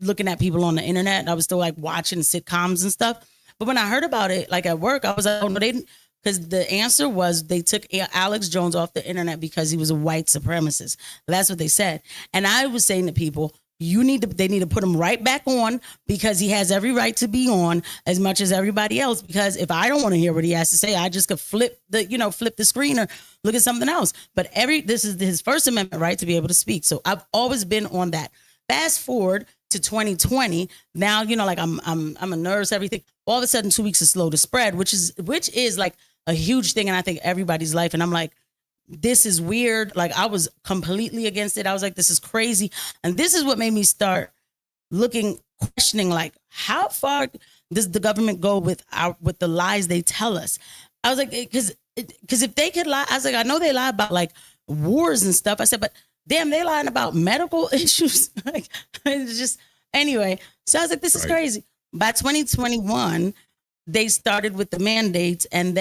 looking at people on the internet. I was still like watching sitcoms and stuff. But when I heard about it, like at work, I was like, oh no, they didn't. Because the answer was they took Alex Jones off the internet because he was a white supremacist. That's what they said. And I was saying to people, they need to put him right back on because he has every right to be on as much as everybody else. Because if I don't want to hear what he has to say, I just could flip the screen or look at something else. But this is his First Amendment right to be able to speak. So I've always been on that. Fast forward to 2020. Now, I'm a nurse, everything. All of a sudden, 2 weeks is slow to spread, which is like a huge thing in I think everybody's life. And I'm like, this is weird. Like I was completely against it. I was like, this is crazy. And this is what made me start questioning, like, how far does the government go with the lies they tell us? I was like, because if they could lie, I was like, I know they lie about like wars and stuff. I said, but damn, they lying about medical issues. Like, it's just, anyway. So I was like, this is crazy. By 2021, they started with the mandates, and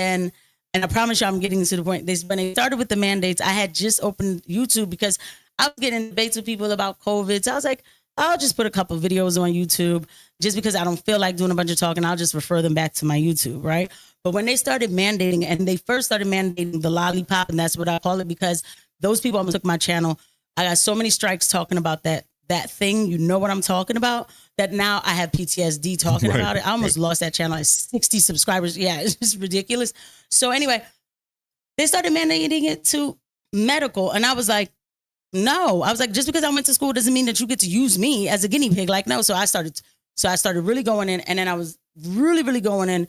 I promise you I'm getting to the point. When they started with the mandates, I had just opened YouTube because I was getting debates with people about COVID. So I was like, I'll just put a couple of videos on YouTube just because I don't feel like doing a bunch of talking. I'll just refer them back to my YouTube, right? But when they started mandating, and they first started mandating the lollipop, and that's what I call it, because those people almost took my channel. I got so many strikes talking about that thing. You know what I'm talking about? That now I have PTSD talking about it. I almost lost that channel. I had 60 subscribers. Yeah, it's just ridiculous. So anyway, they started mandating it to medical. And I was like, no. I was like, just because I went to school doesn't mean that you get to use me as a guinea pig. Like, no. So I started really going in. And then I was really, really going in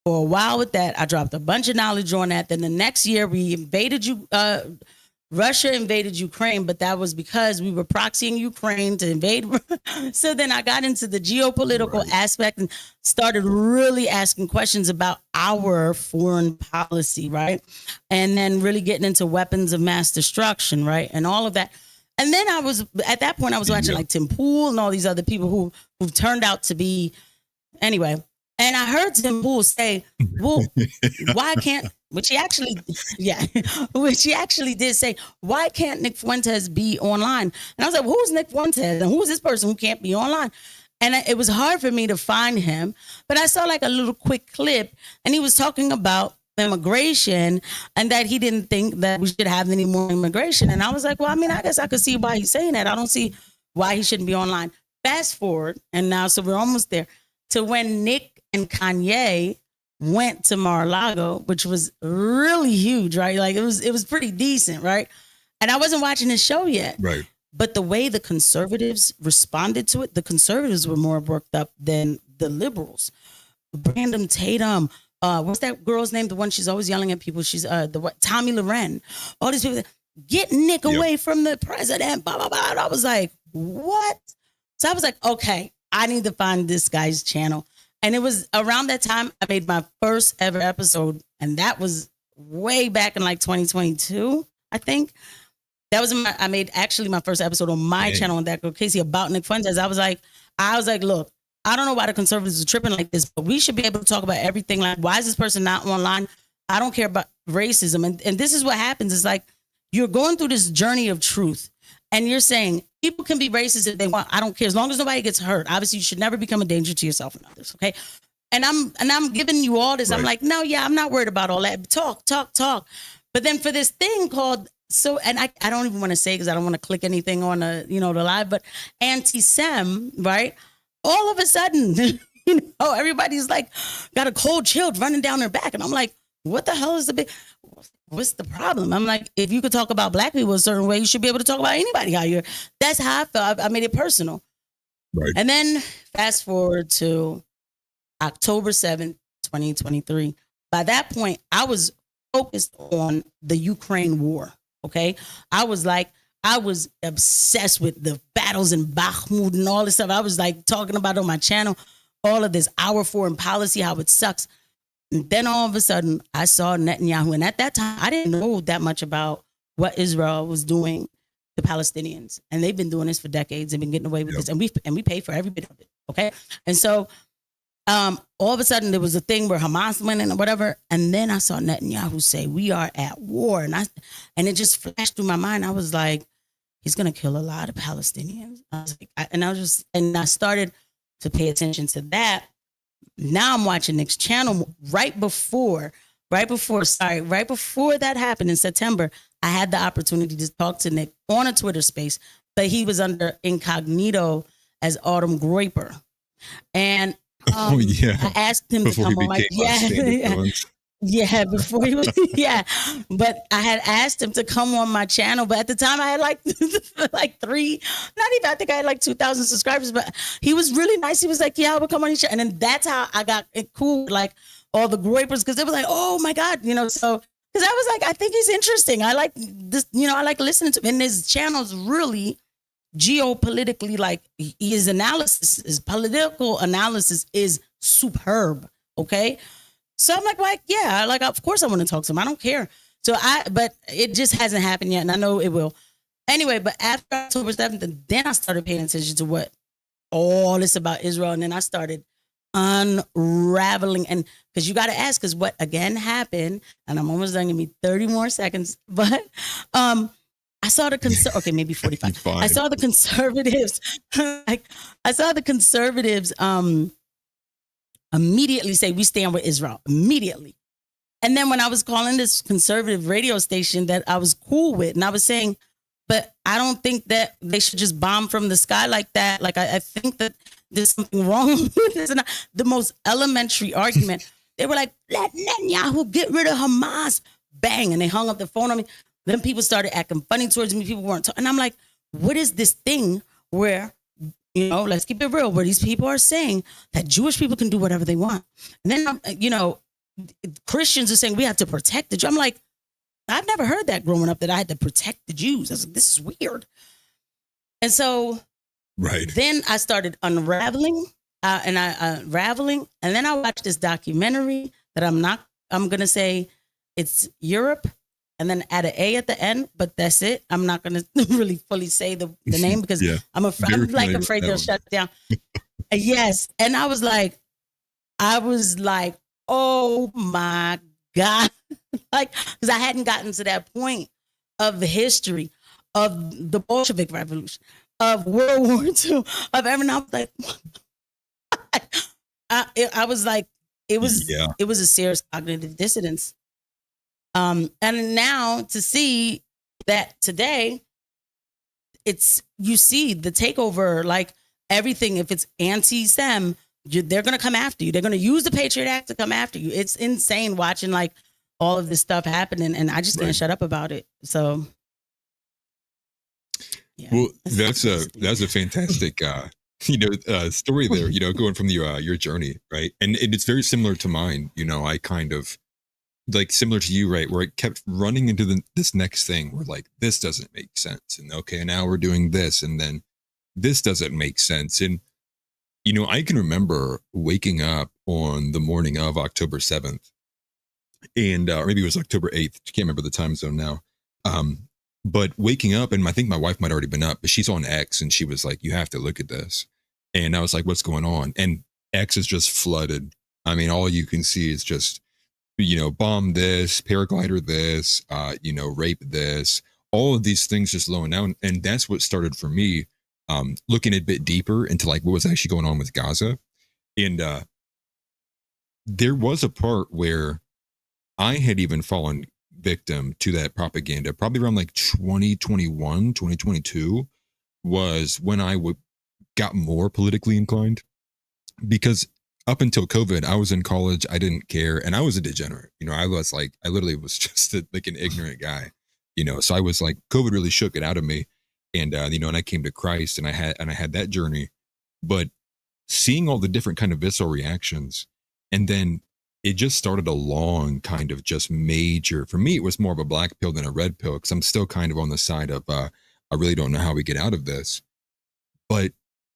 for a while with that. I dropped a bunch of knowledge on that. Then the next year we invaded Russia invaded Ukraine, but that was because we were proxying Ukraine to invade. So then I got into the geopolitical aspect and started really asking questions about our foreign policy, right? And then really getting into weapons of mass destruction, right? And all of that. And then at that point, I was watching like Tim Pool and all these other people who turned out to be, anyway. And I heard Tim Pool say, well, why can't, which he actually did say, why can't Nick Fuentes be online? And I was like, well, who's Nick Fuentes? And who's this person who can't be online? And it was hard for me to find him. But I saw like a little quick clip, and he was talking about immigration and that he didn't think that we should have any more immigration. And I was like, well, I mean, I guess I could see why he's saying that. I don't see why he shouldn't be online. Fast forward, and now, so we're almost there, to when Nick and Kanye went to Mar-a-Lago, which was really huge, right? Like it was pretty decent, right? And I wasn't watching the show yet. Right. But the way the conservatives responded to it, the conservatives were more worked up than the liberals. Brandon Tatum, what's that girl's name? The one she's always yelling at people. She's Tommy Loren. All these people, get Nick away from the president, blah, blah, blah. And I was like, what? So I was like, okay, I need to find this guy's channel. And it was around that time I made my first ever episode. And that was way back in like 2022, I think. That was I made actually my first episode on my channel on ThatGirlCasey about Nick Fuentes. I was like, look, I don't know why the conservatives are tripping like this, but we should be able to talk about everything. Like, why is this person not online? I don't care about racism. And this is what happens. It's like, you're going through this journey of truth. And you're saying people can be racist if they want. I don't care. As long as nobody gets hurt. Obviously, you should never become a danger to yourself and others. Okay. And I'm giving you all this. Right. I'm like, no, I'm not worried about all that. Talk. But then for this thing called, and I don't even want to say, because I don't want to click anything on the live, but anti-Sem, right? All of a sudden, everybody's like got a cold chill running down their back. And I'm like, what the hell is what's the problem? I'm like, if you could talk about black people a certain way, you should be able to talk about anybody out here. That's how I felt. I made it personal. Right. And then fast forward to October 7th, 2023. By that point, I was focused on the Ukraine war. Okay. I was obsessed with the battles in Bakhmut and all this stuff. I was like talking about on my channel, all of this, our foreign policy, how it sucks. And then all of a sudden, I saw Netanyahu. And at that time, I didn't know that much about what Israel was doing to Palestinians. And they've been doing this for decades. They've been getting away with this. And we pay for every bit of it. Okay. And so all of a sudden, there was a thing where Hamas went in or whatever. And then I saw Netanyahu say, we are at war. And it just flashed through my mind. I was like, he's going to kill a lot of Palestinians. I started to pay attention to that. Now I'm watching Nick's channel right before that happened in September. I had the opportunity to talk to Nick on a Twitter space, but he was under incognito as Autumn Groiper. And I asked him before to come on before he was but I had asked him to come on my channel, but at the time I had like I think I had like 2,000 subscribers, but he was really nice. He was like, yeah, I will come on your channel. And then that's how I got it cool with like all the Groipers, because they were like, oh my God, so because I was like, I think he's interesting. I like this, I like listening to him. And his channel's really geopolitically, like his political analysis is superb. Okay. So I'm like, yeah, like, of course I want to talk to him. I don't care. But it just hasn't happened yet. And I know it will. Anyway, but after October 7th, then I started paying attention to what all this about Israel. And then I started unraveling. And because you got to ask, because what again happened, and I'm almost done, give me 30 more seconds. But I saw okay, maybe 45. I saw the conservatives. I saw the conservatives immediately say, we stand with Israel, immediately. And then when I was calling this conservative radio station that I was cool with, and I was saying, but I don't think that they should just bomb from the sky like that. Like, I think that there's something wrong with this. And the most elementary argument, they were like, let Netanyahu get rid of Hamas. Bang. And they hung up the phone on me. Then people started acting funny towards me. People weren't talking. And I'm like, what is this thing where, let's keep it real, where these people are saying that Jewish people can do whatever they want. And then, Christians are saying we have to protect the Jews. I'm like, I've never heard that growing up, that I had to protect the Jews. I was like, this is weird. And so then I started unraveling and then I watched this documentary that I'm going to say it's Europe, and then add an A at the end, but that's it. I'm not going to really fully say the name because I'm afraid they'll shut down. Yes. And I was like, oh my God. Like, because I hadn't gotten to that point of the history of the Bolshevik Revolution, of World War II, of everything. I was like, I was like, it was a serious cognitive dissonance. And now to see that today, you see the takeover, like everything, if it's anti-STEM, they're going to come after you. They're going to use the Patriot Act to come after you. It's insane watching like all of this stuff happening, and I just can't shut up about it. So. Yeah. Well, that's a fantastic, story there, going from your journey. Right. And it's very similar to mine. I kind of, like similar to you, right, where it kept running into this next thing where like, this doesn't make sense. And okay, now we're doing this, and then this doesn't make sense. And, I can remember waking up on the morning of October 7th and, or maybe it was October 8th. I can't remember the time zone now. But waking up, and I think my wife might already been up, but she's on X and she was like, you have to look at this. And I was like, what's going on? And X is just flooded. I mean, all you can see is just, bomb this, paraglider this, rape this, all of these things just blowing down. And that's what started for me, looking a bit deeper into like what was actually going on with Gaza. And there was a part where I had even fallen victim to that propaganda, probably around like 2021, 2022 was when I got more politically inclined, because up until COVID, I was in college. I didn't care. And I was a degenerate. I literally was just like an ignorant guy, so I was like, COVID really shook it out of me. And, and I came to Christ and I had that journey, but seeing all the different kind of visceral reactions. And then it just started a long kind of just major, for me, it was more of a black pill than a red pill. Cause I'm still kind of on the side of, I really don't know how we get out of this, but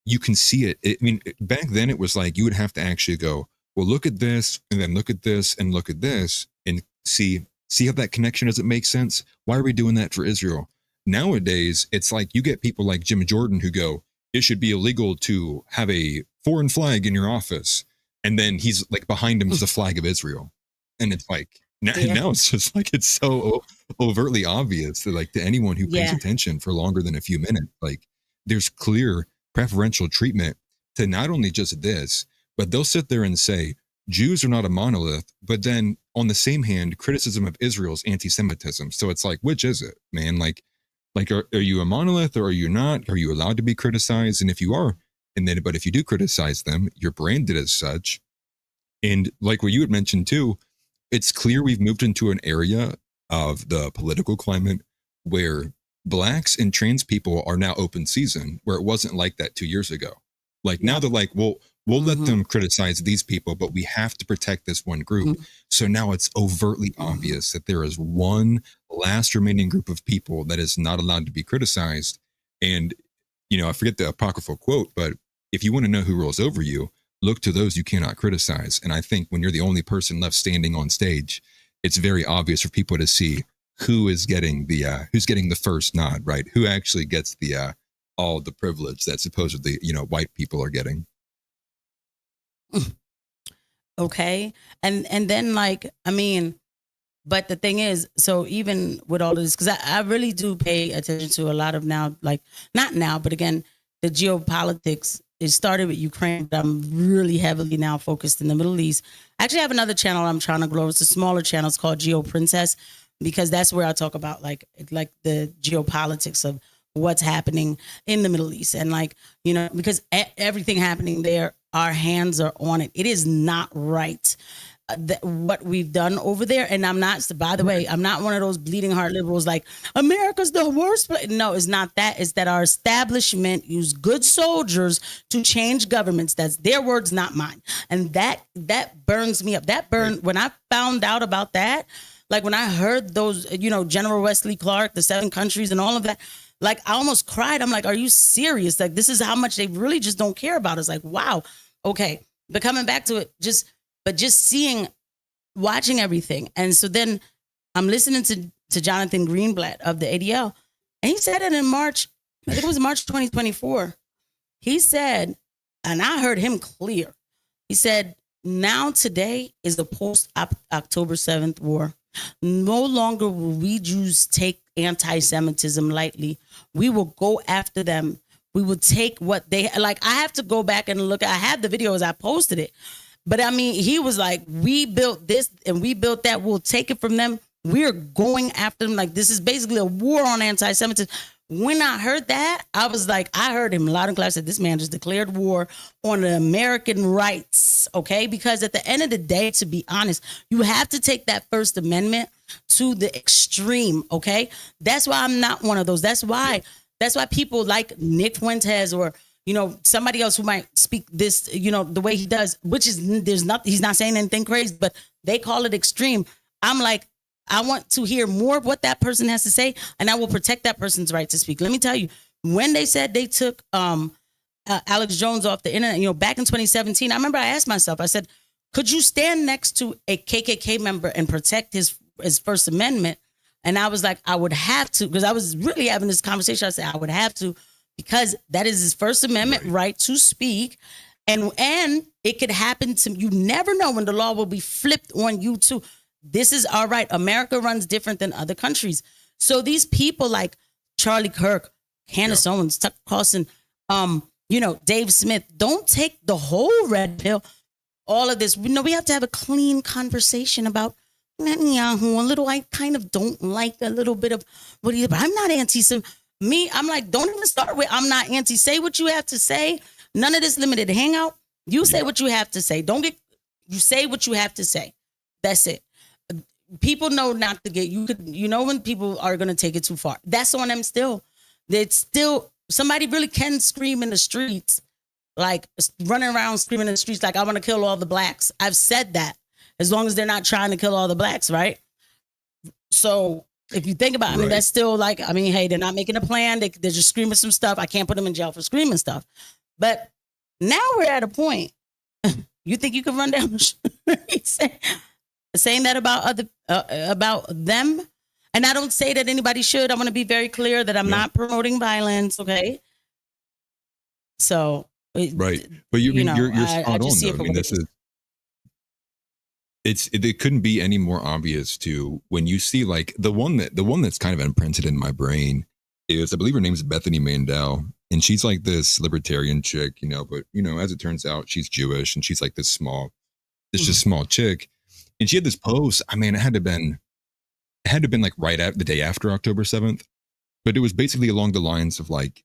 you can see it. I mean, back then it was like, you would have to actually go, well, look at this, and then look at this, and look at this, and see how that connection doesn't make sense. Why are we doing that for Israel? Nowadays, it's like you get people like Jim Jordan who go, it should be illegal to have a foreign flag in your office. And then he's like, behind him is the flag of Israel. And it's like, now it's just like, it's so overtly obvious that, like, to anyone who pays attention for longer than a few minutes, like, there's clear preferential treatment to not only just this, but they'll sit there and say, Jews are not a monolith, but then on the same hand, criticism of Israel's anti-Semitism. So it's like, which is it, man? Like, are you a monolith or are you not? Are you allowed to be criticized? And if you are, but if you do criticize them, you're branded as such. And like what you had mentioned too, it's clear we've moved into an area of the political climate where blacks and trans people are now open season, where it wasn't like that 2 years ago. Like now they're like, well, we'll let them criticize these people, but we have to protect this one group. So now it's overtly obvious that there is one last remaining group of people that is not allowed to be criticized. And, you know, I forget the apocryphal quote, but if you want to know who rules over you, look to those you cannot criticize. And I think when you're the only person left standing on stage, it's very obvious for people to see who is getting who's getting the first nod, right? Who actually gets the all the privilege that supposedly, you know, white people are getting. Okay. And then, like, I mean, but the thing is, so even with all of this, because I really do pay attention to a lot of now, like, not now, but again, the geopolitics. It started with Ukraine, but I'm really heavily now focused in the Middle East. I actually have another channel I'm trying to grow. It's a smaller channel. It's called Geop Princess, because that's where I talk about like the geopolitics of what's happening in the Middle East. And, like, you know, because everything happening there, our hands are on it. It is not right. What we've done over there. And I'm not, by the way, I'm not one of those bleeding heart liberals like America's the worst place. No, it's not that. It's that our establishment used good soldiers to change governments. That's their words, not mine. And that burns me up. That burned when I found out about that. Like when I heard those, you know, General Wesley Clark, the 7 countries and all of that, like I almost cried. I'm like, are you serious? Like, this is how much they really just don't care about us. Like, wow. Okay. But coming back to it, just watching everything. And so then I'm listening to Jonathan Greenblatt of the ADL. And he said it in March, I think it was March 2024. He said, and I heard him clear. He said, now today is the post-October 7th war. No longer will we Jews take anti-Semitism lightly. We will go after them. We will take what they, like, I have to go back and look. I have the videos. I posted it. But I mean, he was like, we built this and we built that. We'll take it from them. We're going after them. Like, this is basically a war on anti-Semitism. When I heard that, I was like, I heard him loud and clear. I said, this man just declared war on the American rights. Okay. Because at the end of the day, to be honest, you have to take that First Amendment to the extreme. Okay. That's why I'm not one of those. That's why people like Nick Fuentes or, you know, somebody else who might speak this, you know, the way he does, which is he's not saying anything crazy, but they call it extreme. I'm like, I want to hear more of what that person has to say, and I will protect that person's right to speak. Let me tell you, when they said they took Alex Jones off the internet, you know, back in 2017, I remember I asked myself, I said, could you stand next to a KKK member and protect his First Amendment? And I was like, I would have to, because I was really having this conversation. I said, I would have to, because that is his First Amendment right to speak. And it could happen to, you never know when the law will be flipped on you too. This is all right. America runs different than other countries. So these people like Charlie Kirk, Candace Owens, Tucker Carlson, you know, Dave Smith, don't take the whole red pill. All of this, you know, we have to have a clean conversation about Netanyahu. A little, I kind of don't like a little bit of what he, but I'm not anti-Sem. Me, I'm like, don't even start with, I'm not anti. Say what you have to say. None of this limited hangout. You say what you have to say. You say what you have to say. That's it. People know not to get, you know when people are going to take it too far. That's on them still. It's still, somebody really can scream in the streets, like running around screaming in the streets like, I want to kill all the blacks. I've said that, as long as they're not trying to kill all the blacks, right? So if you think about it, I mean, that's still like, I mean, hey, they're not making a plan. They're just screaming some stuff. I can't put them in jail for screaming stuff. But now we're at a point You think you can run down the street saying that about them? And I don't say that anybody should. I want to be very clear that I'm not promoting violence. Okay. So. Right. But you're spot on though. I mean, it couldn't be any more obvious to when you see like the one that's kind of imprinted in my brain is, I believe her name's Bethany Mandel, and she's like this libertarian chick, but as it turns out, she's Jewish, and she's like this just small chick. And she had this post. I mean, it had to have been like right at the day after October 7th, but it was basically along the lines of like,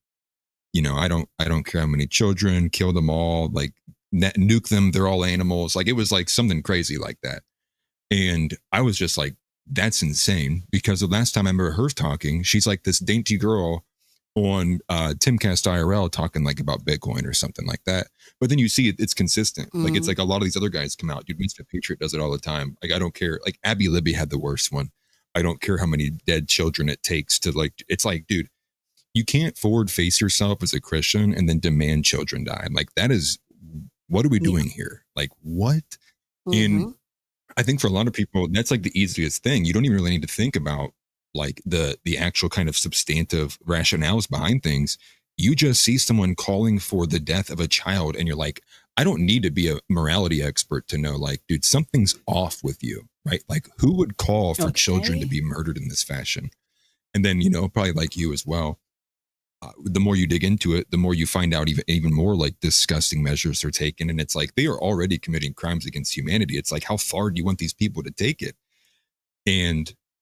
I don't care how many children, kill them all, like nuke them, they're all animals. Like it was like something crazy like that. And I was just like, that's insane, because the last time I remember her talking, she's like this dainty girl on Timcast IRL talking like about Bitcoin or something like that. But then you see it's consistent. Like it's like a lot of these other guys come out. Dude, Mr. Patriot does it all the time. Like I don't care. Like Abby Libby had the worst one. I don't care how many dead children it takes to like. It's like, dude, you can't forward face yourself as a Christian and then demand children die. Like that is, what are we doing here? Like what? And I think for a lot of people, that's like the easiest thing. You don't even really need to think about like the actual kind of substantive rationales behind things. You just see someone calling for the death of a child and you're like, I don't need to be a morality expert to know, like, dude, something's off with you, right? Like who would call for children to be murdered in this fashion? And then, probably like you as well. The more you dig into it, the more you find out even more like disgusting measures are taken. And it's like, they are already committing crimes against humanity. It's like, how far do you want these people to take it?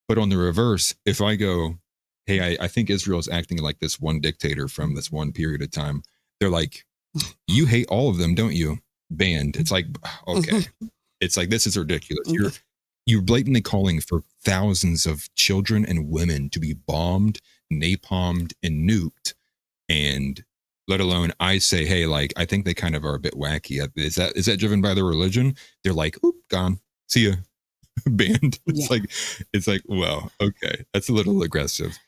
But on the reverse, if I go, hey, I think Israel is acting like this one dictator from this one period of time. They're like, you hate all of them, don't you? Banned. It's like, okay. It's like, this is ridiculous. You're blatantly calling for thousands of children and women to be bombed, napalmed, and nuked. And let alone I say, hey, like, I think they kind of are a bit wacky. Is that driven by their religion? They're like, oop, gone. See ya. Banned. It's like, well, okay. That's a little aggressive.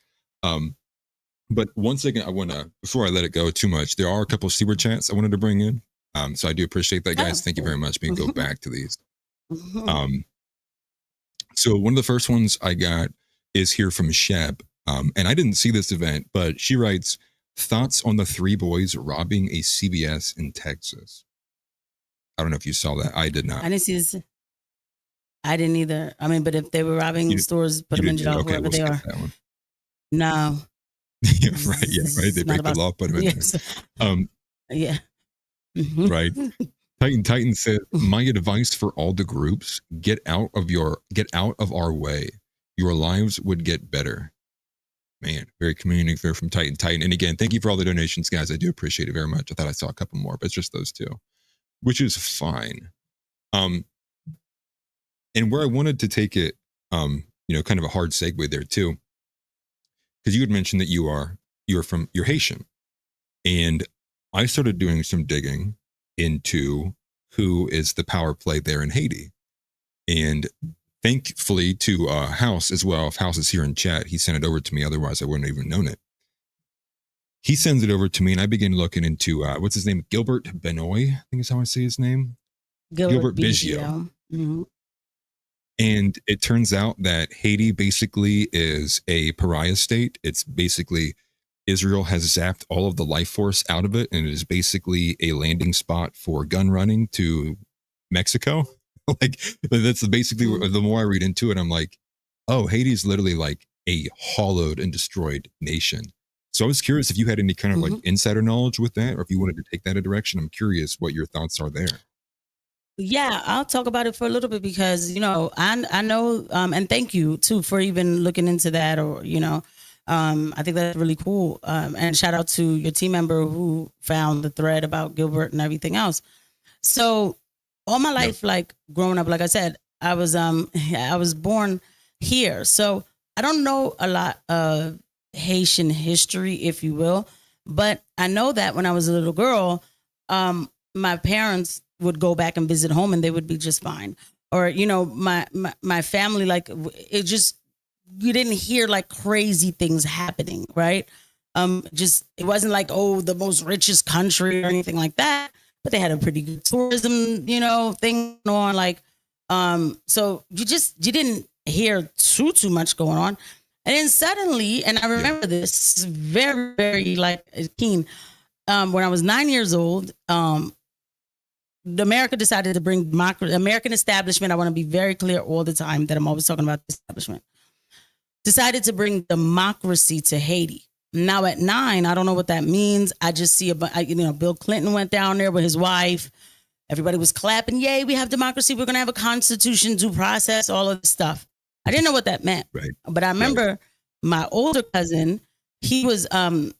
But one second, I want to, before I let it go too much, there are a couple super chats I wanted to bring in. So I do appreciate that, guys. Thank you very much. We can go back to these. So one of the first ones I got is here from Shep. And I didn't see this event, but she writes, thoughts on the three boys robbing a CVS in Texas. I don't know if you saw that. I did not. I didn't see this. I didn't either. I mean, but if they were robbing stores, put them in jail, whoever they are. No. Yeah, right. Yeah, right. They break the law, put them in there. Yeah. Right. Titan said, my advice for all the groups, get out of our way. Your lives would get better. Man, very communicative there from Titan. And again, thank you for all the donations, guys. I do appreciate it very much. I thought I saw a couple more, but it's just those two, which is fine. And where I wanted to take it, kind of a hard segue there too, because you had mentioned that you're Haitian, and I started doing some digging into who is the power play there in Haiti. And thankfully to House as well, if House is here in chat, he sent it over to me. Otherwise, I wouldn't have even known it. He sends it over to me, and I begin looking into, what's his name? Gilbert Benoit, I think is how I say his name. Gilbert Biggio. Mm-hmm. And it turns out that Haiti basically is a pariah state. It's basically Israel has zapped all of the life force out of it, and it is basically a landing spot for gun running to Mexico. Like that's basically the more I read into it, I'm like, oh, Haiti is literally like a hollowed and destroyed nation. So I was curious if you had any kind of like insider knowledge with that, or if you wanted to take that a direction. I'm curious what your thoughts are there. Yeah, I'll talk about it for a little bit because, I know, and thank you too for even looking into that, or, I think that's really cool. And shout out to your team member who found the thread about Gilbert and everything else. So all my life, like growing up, like I said, I was born here. So I don't know a lot of Haitian history, if you will, but I know that when I was a little girl, my parents would go back and visit home and they would be just fine. Or, my family, like it just, you didn't hear like crazy things happening, right? It wasn't like, oh, the most richest country or anything like that. but they had a pretty good tourism, thing on. Like, so you didn't hear too much going on. And then suddenly, and I remember this very, very like keen, when I was 9 years old, America decided to bring American establishment. I want to be very clear all the time that I'm always talking about the establishment. Decided to bring democracy to Haiti. Now at 9, I don't know what that means. I just see Bill Clinton went down there with his wife. Everybody was clapping. Yay, we have democracy. We're going to have a constitution, due process, all of this stuff. I didn't know what that meant. Right. But I remember my older cousin, we were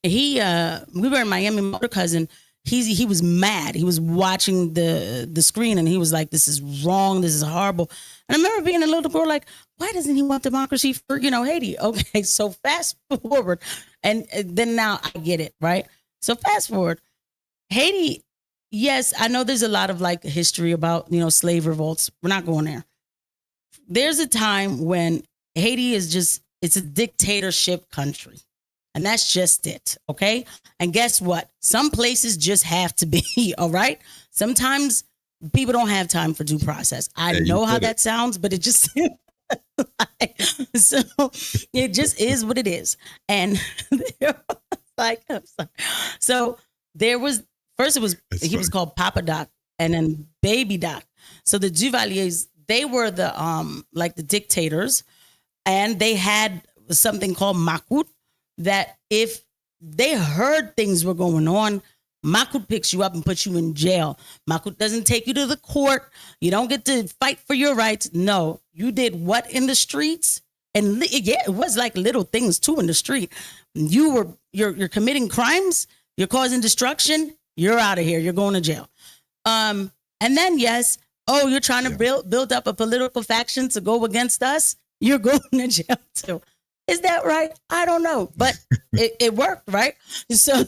in Miami, my older cousin, he was mad. He was watching the screen and he was like, this is wrong. This is horrible. And I remember being a little girl like, why doesn't he want democracy for, Haiti? Okay, so fast forward. And then now I get it, right? So fast forward. Haiti, yes, I know there's a lot of like history about, slave revolts. We're not going there. There's a time when Haiti it's a dictatorship country. And that's just it, okay? And guess what? Some places just have to be, all right? Sometimes people don't have time for due process. I know how that sounds, but it just so it just is what it is. And I'm sorry. So there was first he was called Papa Doc and then Baby Doc. So the Duvaliers, they were the like the dictators, and they had something called Makut, that if they heard things were going on, Makut picks you up and puts you in jail. Makut doesn't take you to the court. You don't get to fight for your rights. No, you did what in the streets? And it was like little things too in the street. You're committing crimes. You're causing destruction. You're out of here. You're going to jail. And then you're trying to build up a political faction to go against us. You're going to jail too. Is that right? I don't know, but it worked, right? So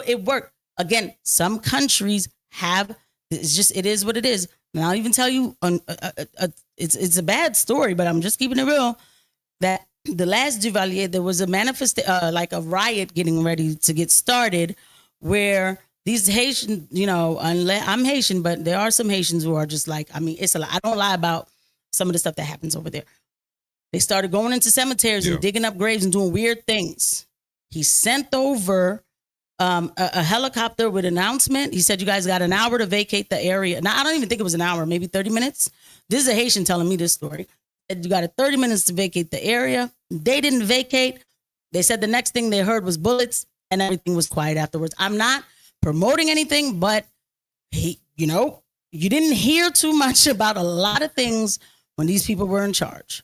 it worked. Again, some countries have, it is what it is. And I'll even tell you, it's a bad story, but I'm just keeping it real, that the last Duvalier, there was a like a riot getting ready to get started where these Haitian, I'm Haitian, but there are some Haitians who are just like, it's a lot. I don't lie about some of the stuff that happens over there. They started going into cemeteries and digging up graves and doing weird things. He sent over a helicopter with an announcement. He said, you guys got an hour to vacate the area. Now, I don't even think it was an hour, maybe 30 minutes. This is a Haitian telling me this story. You got 30 minutes to vacate the area. They didn't vacate. They said the next thing they heard was bullets and everything was quiet afterwards. I'm not promoting anything, but you didn't hear too much about a lot of things when these people were in charge.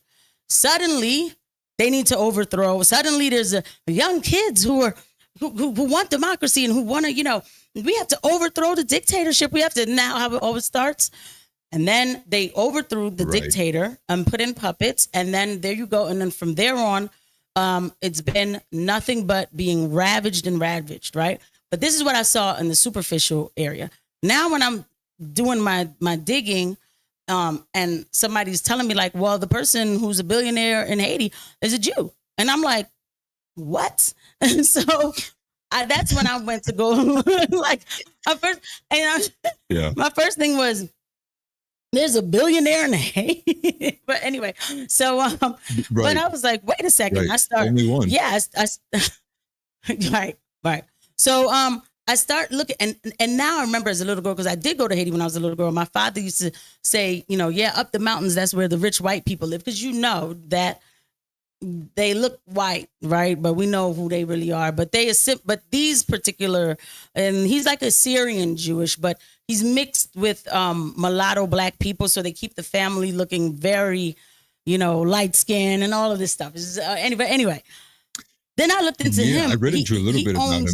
Suddenly, they need to overthrow. Suddenly, there's young kids who want democracy and who want to, we have to overthrow the dictatorship. We have to now how it always starts. And then they overthrew the dictator and put in puppets. And then there you go. And then from there on, it's been nothing but being ravaged, right? But this is what I saw in the superficial area. Now, when I'm doing my digging, and somebody's telling me like, well, the person who's a billionaire in Haiti is a Jew. And I'm like, what? And so that's when I went to go like my first thing was, there's a billionaire in Haiti. But anyway, so, but I was like, wait a second. I started, only one. Yeah. Right. So, I start looking, and now I remember as a little girl, because I did go to Haiti when I was a little girl. My father used to say, up the mountains, that's where the rich white people live, because that they look white, right? But we know who they really are. But these particular, and he's like a Syrian Jewish, but he's mixed with mulatto black people, so they keep the family looking very, light skin and all of this stuff. Anyway. Then I looked into him. I read into a little bit about him.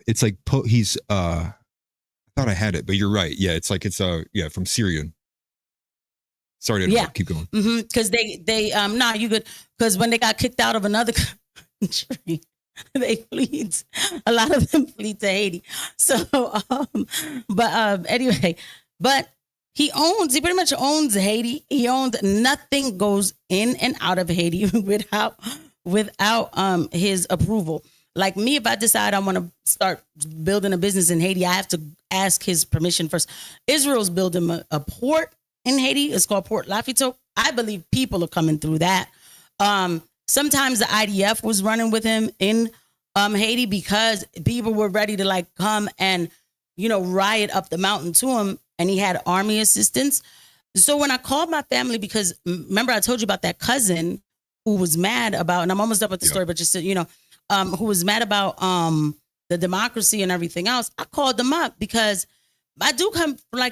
It's like he's I thought I had it, but you're right. Yeah, it's from Syrian. Sorry to interrupt. Keep going. Because they you good. Because when they got kicked out of another country, they fled. A lot of them fled to Haiti. So, anyway, but he pretty much owns Haiti. He owns, nothing goes in and out of Haiti without his approval. like me, if I decide I want to start building a business in Haiti, I have to ask his permission first. Israel's building a port in Haiti. It's called Port Lafayette. I believe people are coming through that. Sometimes the IDF was running with him in Haiti because people were ready to like come and, you know, riot up the mountain to him, and he had army assistance. So when I called my family, because remember I told you about that cousin who was mad about, and I'm almost up with the story, but just, you know, who was mad about the democracy and everything else, I called them up because I do come from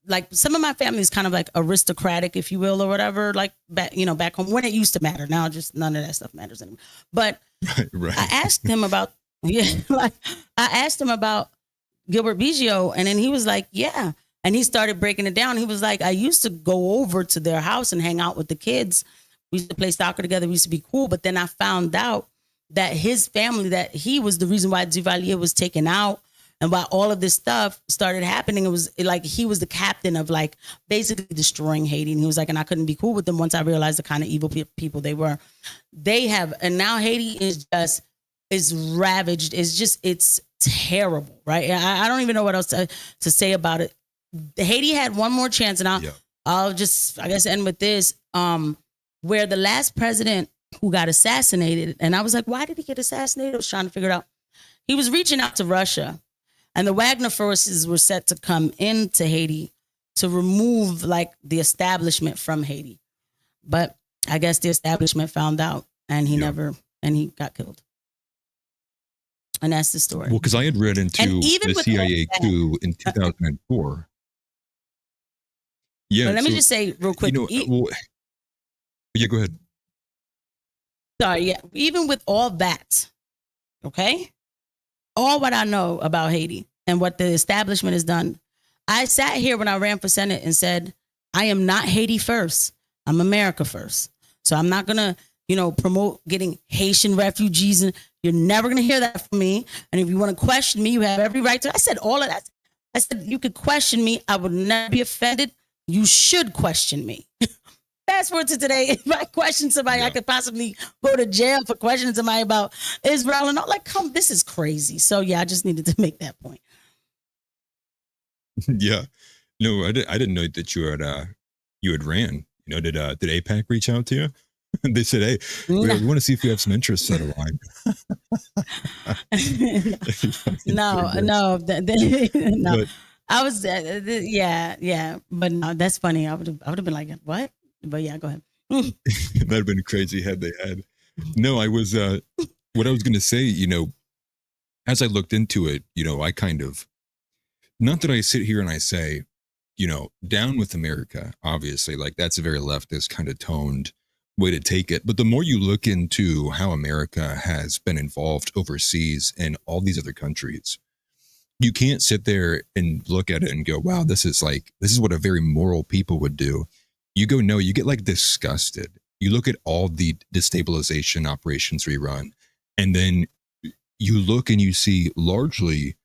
like some of my family is kind of like aristocratic, if you will, or whatever, like back, you know, back home when it used to matter. Now just none of that stuff matters anymore. But Right. I asked him about, like I asked him about Gilbert Biggio, and then he was like, yeah. And he started breaking it down. He was like, I used to go over to their house and hang out with the kids. We used to play soccer together. We used to be cool. But then I found out that his family, that he was the reason why Duvalier was taken out and why all of this stuff started happening. It was like he was the captain of like basically destroying Haiti. And he was like, and I couldn't be cool with them once I realized the kind of evil people they were. They have, and now Haiti is ravaged. It's terrible, right? I don't even know what else to say about it. Haiti had one more chance, and I'll just, I guess, end with this. Where the last president who got assassinated, and I was like, why did he get assassinated? I was trying to figure it out. He was reaching out to Russia, and the Wagner forces were set to come into Haiti to remove like the establishment from Haiti. But I guess the establishment found out, and he he got killed. And that's the story. Well, because I had read into the CIA coup in 2004. Yeah. But let me just say real quick. You know, yeah, go ahead. Sorry, yeah. Even with all that, okay? All what I know about Haiti and what the establishment has done, I sat here when I ran for Senate and said, I am not Haiti first. I'm America first. So I'm not going to, you know, promote getting Haitian refugees. And you're never going to hear that from me. And if you want to question me, you have every right to. I said all of that. I said, you could question me. I would never be offended. You should question me. Fast forward to today. If I question somebody, I could possibly go to jail for questioning somebody about Israel and all. Like, come, this is crazy. So yeah, I just needed to make that point. Yeah, no, I didn't know that you had ran. You know, did APAC reach out to you? They said, hey, we want to see if you have some interests that align. No. But, I was, yeah. But no, that's funny. I would have been like, what? But yeah, go ahead. That'd have been a crazy head they had. No, I was, what I was going to say, you know, as I looked into it, you know, I kind of, not that I sit here and I say, you know, down with America, obviously, like that's a very leftist kind of toned way to take it. But the more you look into how America has been involved overseas in all these other countries, you can't sit there and look at it and go, wow, this is what a very moral people would do. You go, no, you get like disgusted. You look at all the destabilization operations we run, and then you look and you see largely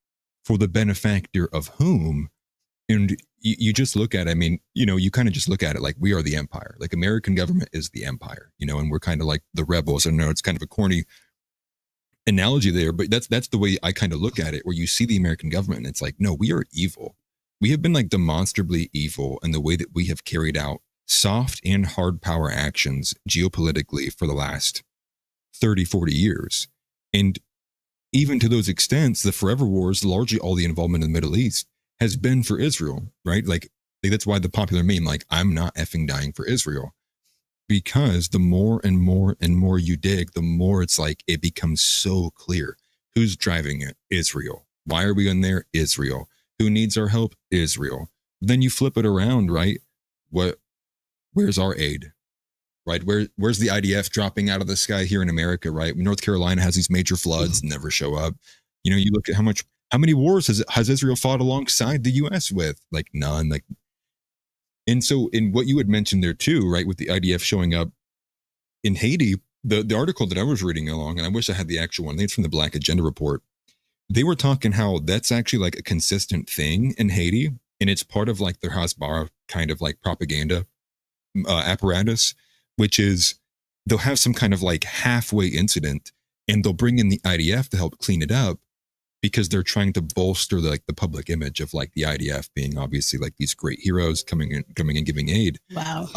for the benefactor of whom, and you just look at it, I mean, you know, you kind of just look at it like we are the empire, like American government is the empire, you know, and we're kind of like the rebels. I know it's kind of a corny analogy there, but that's the way I kind of look at it, where you see the American government and it's like, no, we are evil. We have been like demonstrably evil in the way that we have carried out soft and hard power actions geopolitically for the last 30, 40 years. And even to those extents, the forever wars, largely all the involvement in the Middle East has been for Israel, right? Like that's why the popular meme, like, I'm not effing dying for Israel. Because the more and more and more you dig, the more it's like it becomes so clear. Who's driving it? Israel. Why are we in there? Israel. Who needs our help? Israel. Then you flip it around, right? Where's our aid? Right? Where's the IDF dropping out of the sky here in America, right? North Carolina has these major floods, never show up. You know, you look at how many wars has Israel fought alongside the US with? Like none. Like, and so in what you had mentioned there too, right, with the IDF showing up in Haiti, the article that I was reading along, and I wish I had the actual one, I think it's from the Black Agenda Report, they were talking how that's actually like a consistent thing in Haiti, and it's part of like their Hasbara kind of like propaganda apparatus, which is they'll have some kind of like halfway incident and they'll bring in the IDF to help clean it up because they're trying to bolster the public image of like the IDF being obviously like these great heroes coming and giving aid. Wow.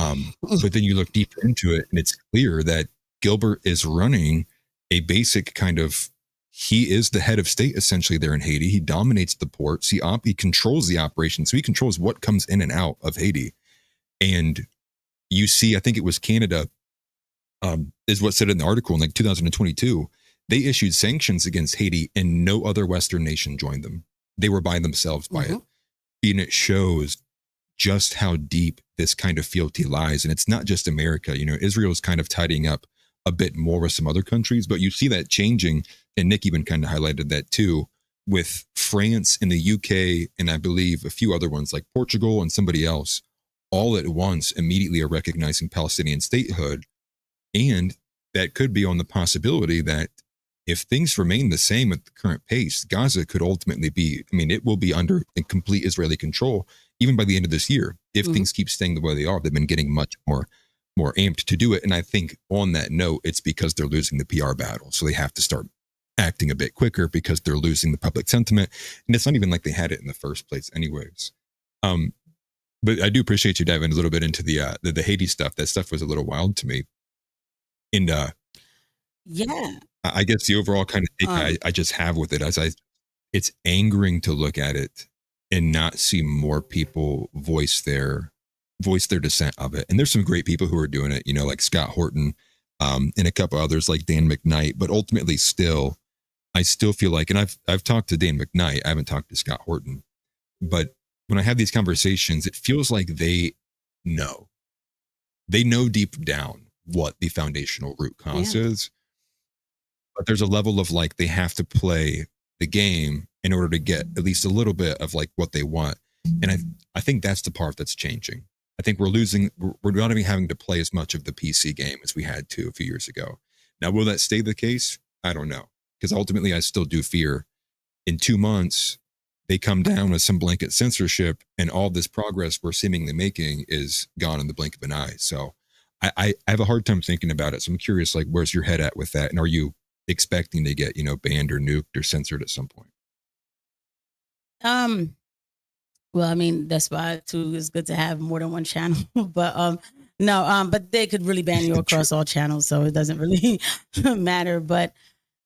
But then you look deeper into it and it's clear that Gilbert is running a basic kind of, he is the head of state essentially there in Haiti. He dominates the ports. He controls the operation. So he controls what comes in and out of Haiti. And you see, I think it was Canada, is what said in the article in like 2022, they issued sanctions against Haiti and no other Western nation joined them. They were by themselves by it. And it shows just how deep this kind of fealty lies. And it's not just America. You know, Israel is kind of tidying up a bit more with some other countries, but you see that changing. And Nick even kind of highlighted that too, with France and the UK, and I believe a few other ones like Portugal and somebody else, all at once immediately are recognizing Palestinian statehood. And that could be on the possibility that if things remain the same at the current pace, Gaza could ultimately be, I mean, it will be under complete Israeli control even by the end of this year. If things keep staying the way they are, they've been getting much more amped to do it. And I think on that note, it's because they're losing the PR battle. So they have to start acting a bit quicker because they're losing the public sentiment. And it's not even like they had it in the first place anyways. But I do appreciate you diving a little bit into the Haiti stuff. That stuff was a little wild to me. And Yeah. I guess the overall kind of take I just have with it it's angering to look at it and not see more people voice their dissent of it. And there's some great people who are doing it, you know, like Scott Horton, and a couple others like Dan McKnight. But ultimately I still feel like, and I've talked to Dan McKnight, I haven't talked to Scott Horton, but when I have these conversations, it feels like they know deep down what the foundational root cause is. But there's a level of like, they have to play the game in order to get at least a little bit of like what they want. And I think that's the part that's changing. I think we're not even having to play as much of the PC game as we had to a few years ago. Now, will that stay the case? I don't know. Because ultimately I still do fear in 2 months, they come down with some blanket censorship and all this progress we're seemingly making is gone in the blink of an eye. So I have a hard time thinking about it. So I'm curious, like, where's your head at with that? And are you expecting to get, banned or nuked or censored at some point? Well, I mean, that's why too it's good to have more than one channel. But but they could really ban you across all channels, so it doesn't really matter. But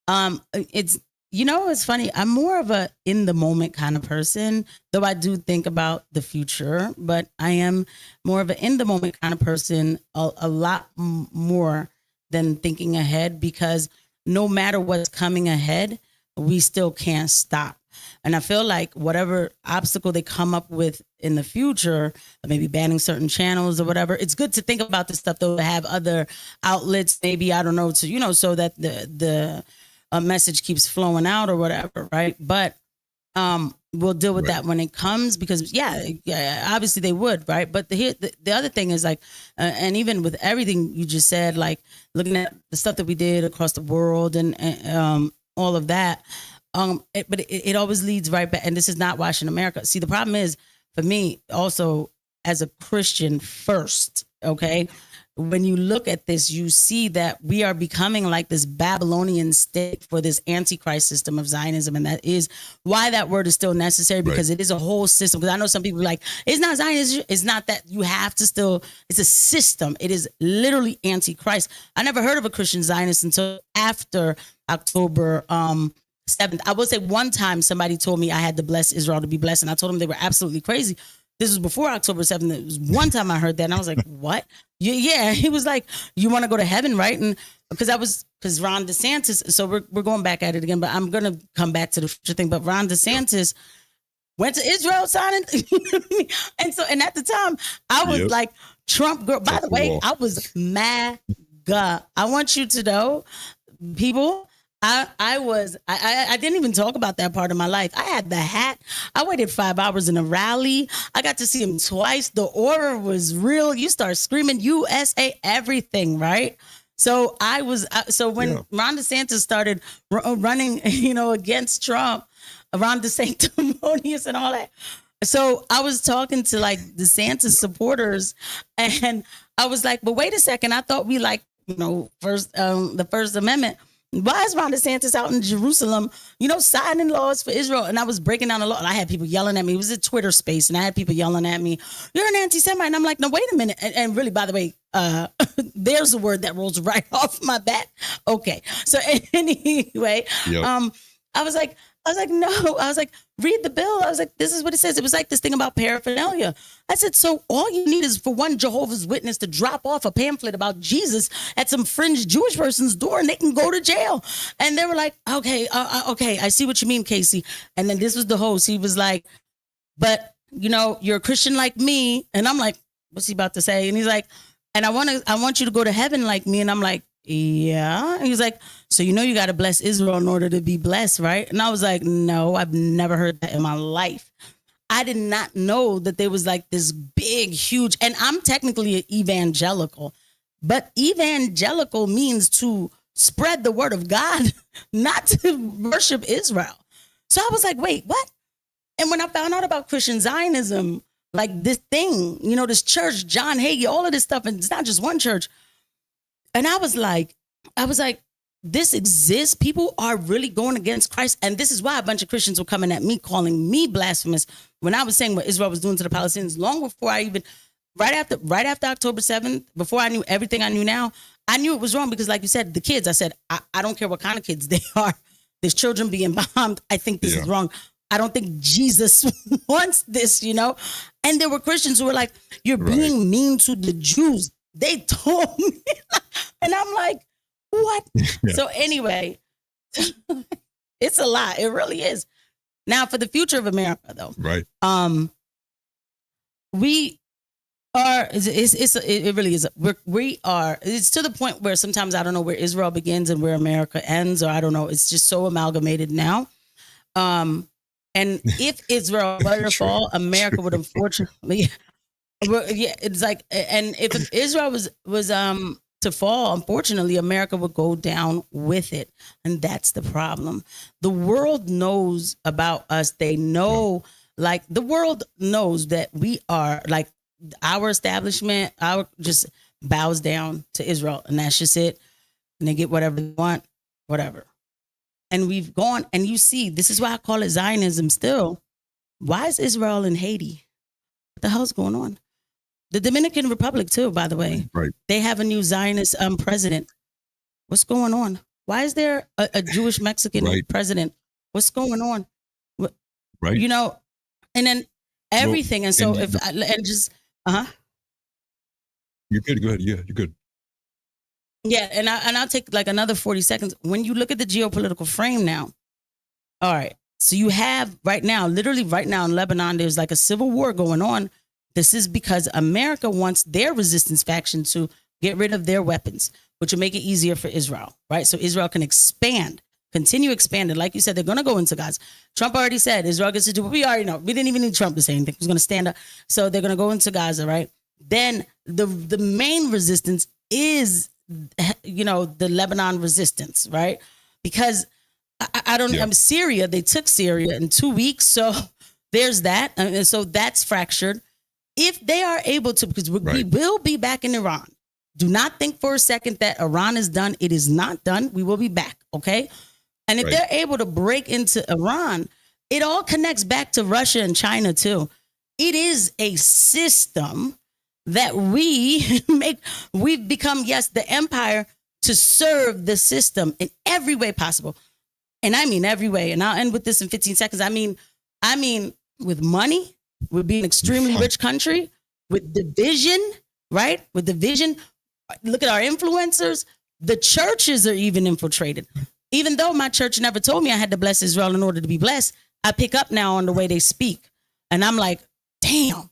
it's it's funny. I'm more of a in the moment kind of person, though I do think about the future. But I am more of an in the moment kind of person, a lot more than thinking ahead, because no matter what's coming ahead, we still can't stop. And I feel like whatever obstacle they come up with in the future, maybe banning certain channels or whatever, it's good to think about this stuff, though, to have other outlets, maybe, I don't know, to, so that the message keeps flowing out or whatever, right? But we'll deal with that when it comes, because, obviously they would, right? But the other thing is, like, and even with everything you just said, like looking at the stuff that we did across the world and all of that, but it always leads right back. And this is not watching America. See, the problem is, for me, also as a Christian first, okay, when you look at this, you see that we are becoming like this Babylonian state for this antichrist system of Zionism. And that is why that word is still necessary, because it is a whole system. Because I know some people are like, it's not Zionism. It's not that. You have to still, it's a system. It is literally antichrist. I never heard of a Christian Zionist until after October 7th. I will say one time somebody told me I had to bless Israel to be blessed, and I told them they were absolutely crazy. This was before October 7th. It was one time I heard that, and I was like, what? Yeah. He was like, you want to go to heaven, right? And because Ron DeSantis, so we're going back at it again, but I'm going to come back to the future thing. But Ron DeSantis went to Israel signing. And at the time, I was like, Trump girl. By the way, I was mad. I want you to know, people, I didn't even talk about that part of my life. I had the hat. I waited 5 hours in a rally. I got to see him twice. The aura was real. You start screaming USA, everything, right? So when Ron DeSantis started running, against Trump, Ron DeSanctimonious and all that. So I was talking to like DeSantis supporters, and I was like, but wait a second. I thought we the First Amendment. Why is Ron DeSantis out in Jerusalem, signing laws for Israel? And I was breaking down the law, and I had people yelling at me. It was a Twitter space, and I had people yelling at me, "You're an anti-Semite." And I'm like, no, wait a minute. And really, by the way, there's a word that rolls right off my bat. Okay. So anyway, Yep. I was like, no. I was like, read the bill. I was like, this is what it says. It was like this thing about paraphernalia. I said, so all you need is for one Jehovah's Witness to drop off a pamphlet about Jesus at some fringe Jewish person's door, and they can go to jail. And they were like, okay, I see what you mean, Casey. And then this was the host. He was like, but you're a Christian like me. And I'm like, what's he about to say? And he's like, and I want you to go to heaven like me. And I'm like, yeah. And he's like, so you got to bless Israel in order to be blessed, right? And I was like, no, I've never heard that in my life. I did not know that there was like this big, huge, and I'm technically an evangelical, but evangelical means to spread the word of God, not to worship Israel. So I was like, wait, what? And when I found out about Christian Zionism, like this thing, this church, John Hagee, all of this stuff, and it's not just one church. And I was like, this exists. People are really going against Christ. And this is why a bunch of Christians were coming at me, calling me blasphemous when I was saying what Israel was doing to the Palestinians long before right after October 7th, before I knew everything I knew now, I knew it was wrong because like you said, the kids, I said, I don't care what kind of kids they are. There's children being bombed. I think this is wrong. I don't think Jesus wants this, And there were Christians who were like, you're being mean to the Jews. They told me. And I'm like, what? Yeah. So anyway, it's a lot. It really is. Now for the future of America, though. Right. We are, it really is. We are, it's to the point where sometimes I don't know where Israel begins and where America ends, or I don't know. It's just so amalgamated now. And if Israel were to fall, America would unfortunately, it's like, and if Israel was to fall, unfortunately, America would go down with it. And that's the problem. The world knows about us. They know, like, the world knows that we are, like, our establishment, our just bows down to Israel. And that's just it. And they get whatever they want, whatever. And we've gone, and you see, this is why I call it Zionism still. Why is Israel in Haiti? What the hell's going on? The Dominican Republic, too, by the way. Right. They have a new Zionist president. What's going on? Why is there a Jewish Mexican president? What's going on? Right. And then everything. Well, and so You're good. Go ahead. Yeah, you're good. Yeah. And I'll take like another 40 seconds. When you look at the geopolitical frame now, all right. So you have literally right now in Lebanon, there's like a civil war going on. This is because America wants their resistance faction to get rid of their weapons, which will make it easier for Israel, right? So Israel can continue expanding. Like you said, they're going to go into Gaza. Trump already said Israel gets to do what we already know. We didn't even need Trump to say anything. He was going to stand up. So they're going to go into Gaza, right? Then the main resistance is, the Lebanon resistance, right? Because Syria, they took Syria in 2 weeks. So there's that. And so that's fractured. If they are able to, because we will be back in Iran. Do not think for a second that Iran is done. It is not done. We will be back, okay? And if they're able to break into Iran, it all connects back to Russia and China too. It is a system that we've become, the empire to serve the system in every way possible. And I mean every way. And I'll end with this in 15 seconds. I mean with money. We'll be an extremely rich country with division, right? With division. Look at our influencers. The churches are even infiltrated. Even though my church never told me I had to bless Israel in order to be blessed, I pick up now on the way they speak. And I'm like, damn,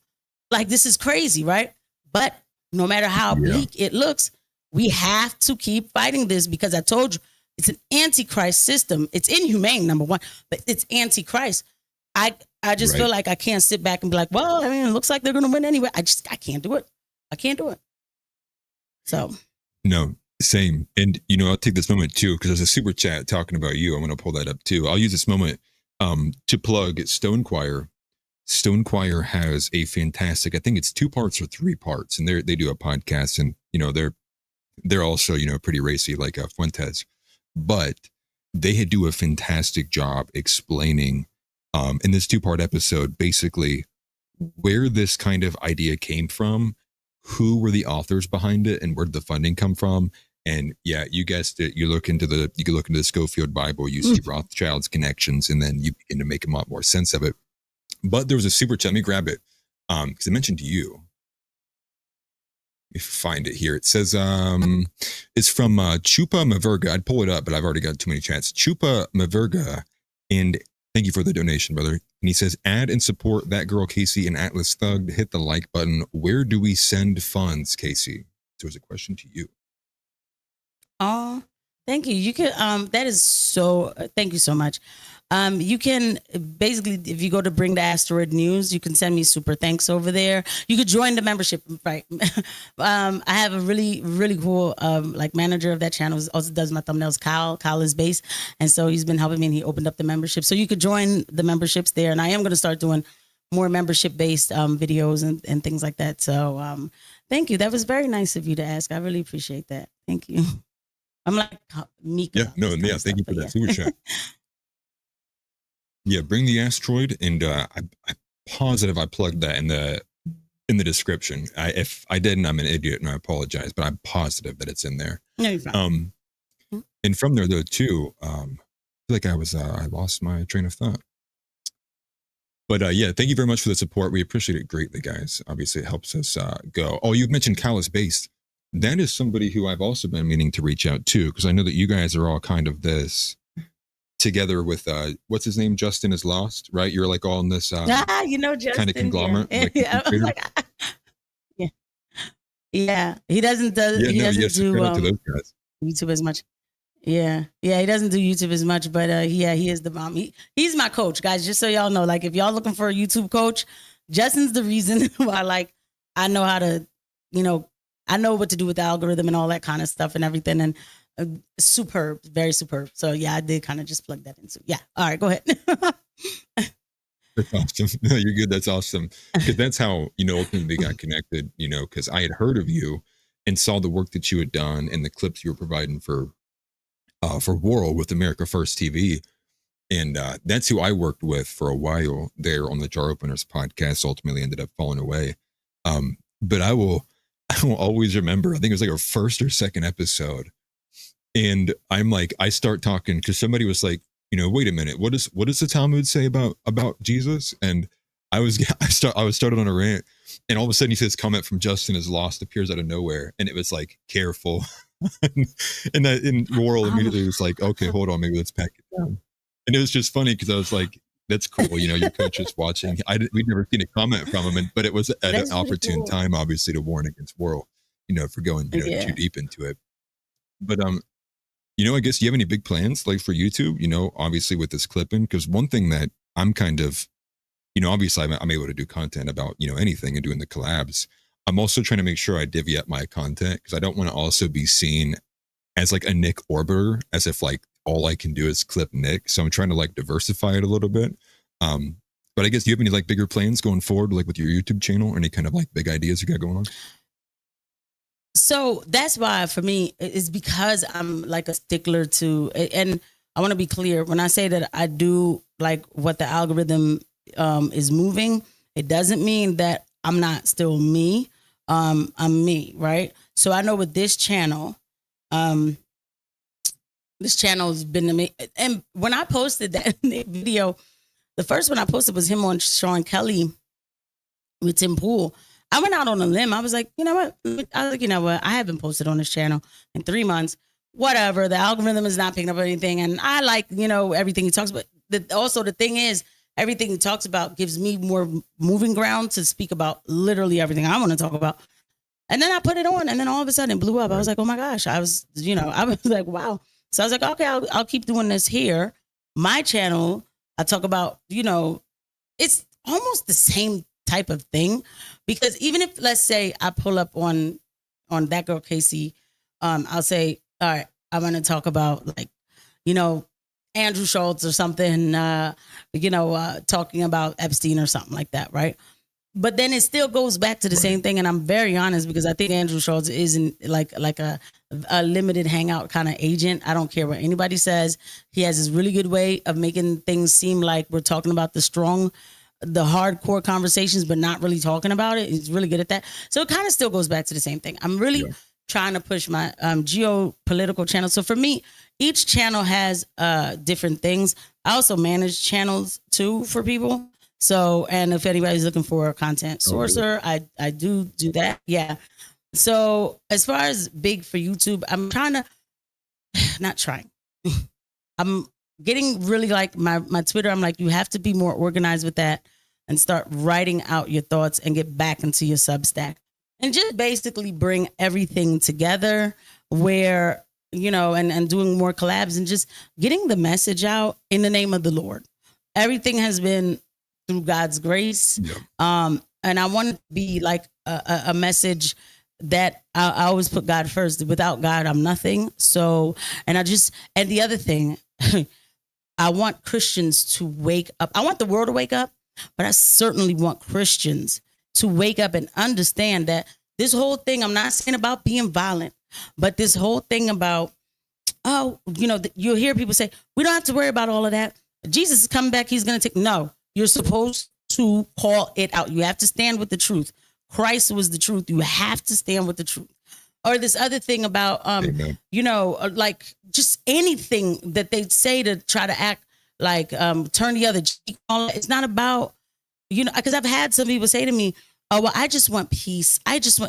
like this is crazy, right? But no matter how bleak it looks, we have to keep fighting this because I told you, it's an antichrist system. It's inhumane, number one, but it's antichrist. I just feel like I can't sit back and be like, well, it looks like they're going to win anyway. I can't do it. I can't do it. So. No, same. And, I'll take this moment too, because there's a super chat talking about you. I'm going to pull that up too. I'll use this moment to plug Stone Choir. Stone Choir has a fantastic, I think it's 2 parts or 3 parts, and they do a podcast, and, they're also, pretty racy like Fuentes. but they do a fantastic job explaining in this 2-part episode basically where this kind of idea came from, who were the authors behind it, and where did the funding come from. And yeah, you guessed it. You can look into the Schofield Bible, you see Rothschild's connections, and then you begin to make a lot more sense of it. But there was a super chat. Let me grab it because I mentioned to you. If you find it here, it says it's from Chupa Maverga. I'd pull it up, but I've already got too many chats. Chupa Maverga, and thank you for the donation, brother. And he says, add and support That Girl Casey and AtlasThugged. Hit the like button. Where do we send funds, Casey? So there's a question to you. Oh, thank you. You can, that is so, thank you so much. You can basically, if you go to Bring The Asteroid News, you can send me super thanks over there. You could join the membership, right? I have a really, really cool, like manager of that channel, also does my thumbnails, Kyle. Kyle is based. And so he's been helping me and he opened up the membership. So you could join the memberships there. And I am going to start doing more membership based videos and things like that. So thank you. That was very nice of you to ask. I really appreciate that. Thank you. I'm like Mika. Yeah, no, yeah, thank you for that super chat. Yeah, Bring the Asteroid, and I'm positive I plugged that in the description. If I didn't, I'm an idiot and I apologize, but I'm positive that it's in there. No, you're fine. And from there though too, I feel like I lost my train of thought. But yeah, thank you very much for the support. We appreciate it greatly, guys. Obviously, it helps us go. Oh, you've mentioned Callus Based. That is somebody who I've also been meaning to reach out to, because I know that you guys are all kind of this together with what's his name? Justin Is Lost, right? You're like all in this you know, Justin, kind of conglomerate. Yeah. Like, yeah. Yeah. He doesn't do YouTube as much. Yeah. He doesn't do YouTube as much, but yeah, he is the bomb. He's my coach, guys, just so y'all know. Like if y'all looking for a YouTube coach, Justin's the reason why like I know how to, you know, I know what to do with the algorithm and all that kind of stuff and everything. And superb, very superb. So yeah, I did kind of just plug that in. So yeah. All right, go ahead. That's awesome. No, you're good. That's awesome. Because that's how, you know, ultimately got connected, you know, because I had heard of you and saw the work that you had done and the clips you were providing for World with America First TV. And that's who I worked with for a while there on the Jar Openers podcast, ultimately ended up falling away. But I will always remember, I think it was like our first or second episode. And I'm like, I start talking because somebody was like, you know, wait a minute, what does the Talmud say about Jesus? And I was started on a rant, and all of a sudden he says comment from Justin Is Lost appears out of nowhere, and it was like, careful. And that in World immediately was like, okay, hold on, maybe let's pack it down. And it was just funny because I was like, that's cool, you know, your coach is watching. We'd never seen a comment from him, but it was at an opportune time, obviously, to warn against World, you know, for going too deep into it. But you know, I guess, do you have any big plans like for YouTube, you know, obviously with this clipping? Because one thing that I'm kind of, you know, obviously I'm able to do content about, you know, anything and doing the collabs. I'm also trying to make sure I divvy up my content because I don't want to also be seen as like a Nick orbiter, as if like all I can do is clip Nick. So I'm trying to like diversify it a little bit. But I guess, do you have any like bigger plans going forward, like with your YouTube channel, or any kind of like big ideas you got going on? So that's why for me, it's because I'm like a stickler to, and I want to be clear when I say that I do like what the algorithm is moving, it doesn't mean that I'm not still me. I'm me, right? So I know with this channel has been to me. And when I posted that video, the first one I posted was him on Sean Kelly with Tim Pool. I went out on a limb. I was like, you know what? I haven't posted on this channel in 3 months. Whatever. The algorithm is not picking up anything. And I like, you know, everything he talks about. Also, the thing is, everything he talks about gives me more moving ground to speak about literally everything I want to talk about. And then I put it on, and then all of a sudden it blew up. I was like, oh my gosh. I was like, wow. So I was like, okay, I'll keep doing this here. My channel, I talk about, you know, it's almost the same type of thing, because even if, let's say, I pull up on That Girl Casey, I'll say, all right, I'm going to talk about, like, you know, Andrew Schultz or something, you know, talking about Epstein or something like that, right? but then it still goes back to the same thing. And I'm very honest because I think Andrew Schultz isn't like a limited hangout kind of agent. I don't care what anybody says. He has this really good way of making things seem like we're talking about the hardcore conversations, but not really talking about it. He's really good at that. So it kind of still goes back to the same thing. I'm really trying to push my geopolitical channel. So for me, each channel has different things. I also manage channels too for people. So, and if anybody's looking for a content sourcer, I do that. Yeah. So as far as big for YouTube, I'm I'm getting really like my Twitter. I'm like, you have to be more organized with that and start writing out your thoughts and get back into your Substack and just basically bring everything together where, and doing more collabs and just getting the message out in the name of the Lord. Everything has been through God's grace. Yeah. And I want to be like a message that I always put God first. Without God, I'm nothing. So, and the other thing, I want Christians to wake up. I want the world to wake up, but I certainly want Christians to wake up and understand that this whole thing, I'm not saying about being violent, but this whole thing about, you'll hear people say, we don't have to worry about all of that. Jesus is coming back. He's going to take, no. You're supposed to call it out. You have to stand with the truth. Christ was the truth. You have to stand with the truth. Or this other thing about, like just anything that they say to try to act like turn the other cheek. It's not about, because I've had some people say to me, oh, well, I just want peace.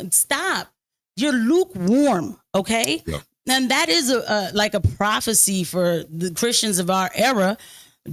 Stop. You're lukewarm. Okay. Yeah. And that is like a prophecy for the Christians of our era.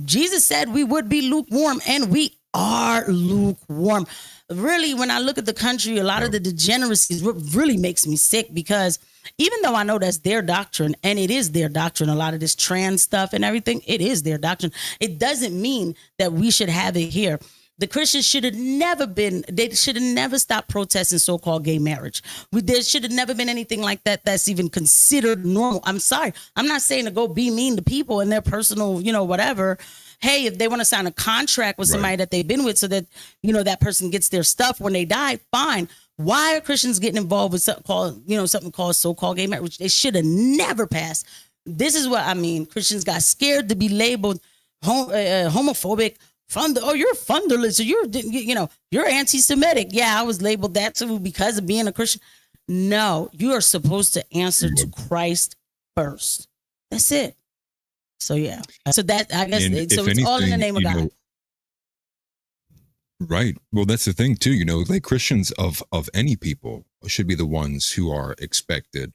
Jesus said we would be lukewarm, and we are lukewarm. Really, when I look at the country, a lot of the degeneracies, what really makes me sick, because even though I know that's their doctrine, and it is their doctrine, a lot of this trans stuff and everything, it is their doctrine. It doesn't mean that we should have it here. The Christians they should have never stopped protesting so-called gay marriage. There should have never been anything like that that's even considered normal. I'm sorry. I'm not saying to go be mean to people and their personal, whatever. Hey, if they want to sign a contract with somebody that they've been with so that, that person gets their stuff when they die, fine. Why are Christians getting involved with something called so-called gay marriage, which they should have never passed? This is what I mean. Christians got scared to be labeled homophobic. You're fundamentalist, so you're anti-Semitic. Yeah, I was labeled that too because of being a Christian. No, you are supposed to answer to Christ first. That's it. So yeah. So that, I guess, it's all in the name of God. Right. Well, that's the thing too, like Christians of any people should be the ones who are expected,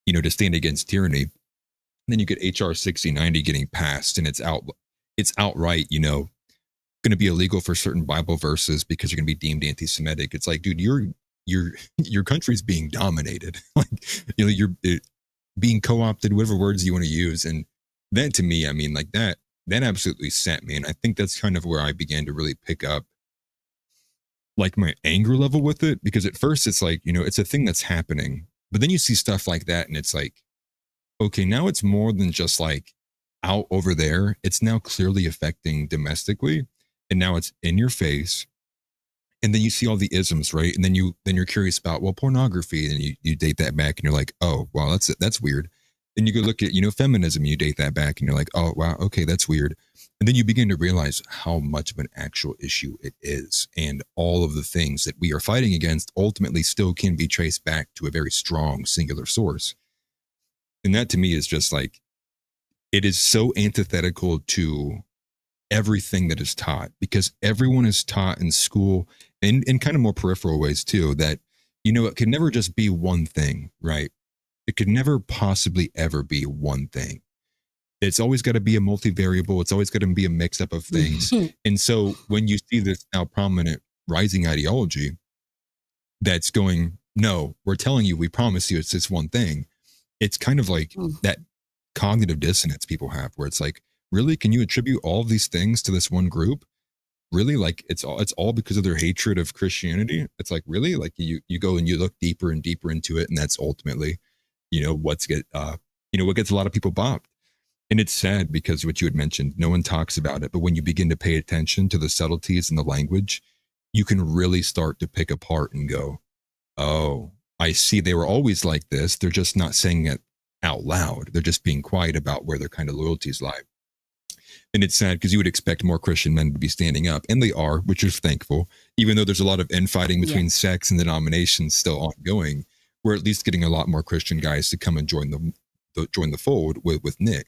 to stand against tyranny. And then you get HR 6090 getting passed, and it's outright, going to be illegal for certain Bible verses because you're going to be deemed anti-Semitic. It's like, dude, your country's being dominated. Like, you're being co-opted, whatever words you want to use. And that, to me, I mean, like that absolutely sent me. And I think that's kind of where I began to really pick up like my anger level with it, because at first it's like, it's a thing that's happening, but then you see stuff like that and it's like, okay, now it's more than just like out over there. It's now clearly affecting domestically. And now it's in your face. And then you see all the isms, right? And then you're curious about, well, pornography, and you date that back and you're like, oh, wow, that's weird. Then you go look at, feminism, you date that back and you're like, oh, wow, okay, that's weird. And then you begin to realize how much of an actual issue it is. And all of the things that we are fighting against ultimately still can be traced back to a very strong singular source. And that to me is just like, it is so antithetical to everything that is taught, because everyone is taught in school and in kind of more peripheral ways too, that, it could never just be one thing, right? It could never possibly ever be one thing. It's always got to be a multivariable. It's always got to be a mix up of things. And so when you see this now prominent rising ideology that's going, no, we're telling you, we promise you it's this one thing. It's kind of like that cognitive dissonance people have, where it's like, really, can you attribute all of these things to this one group? Really? Like it's all because of their hatred of Christianity? It's like, really? Like you go and you look deeper and deeper into it, and that's ultimately, what gets a lot of people bopped. And it's sad because what you had mentioned, no one talks about it, but when you begin to pay attention to the subtleties in the language, you can really start to pick apart and go, oh, I see they were always like this. They're just not saying it out loud. They're just being quiet about where their kind of loyalties lie. And it's sad because you would expect more Christian men to be standing up, and they are, which is thankful, even though there's a lot of infighting between sects and denominations still ongoing. We're at least getting a lot more Christian guys to come and join the fold with Nick.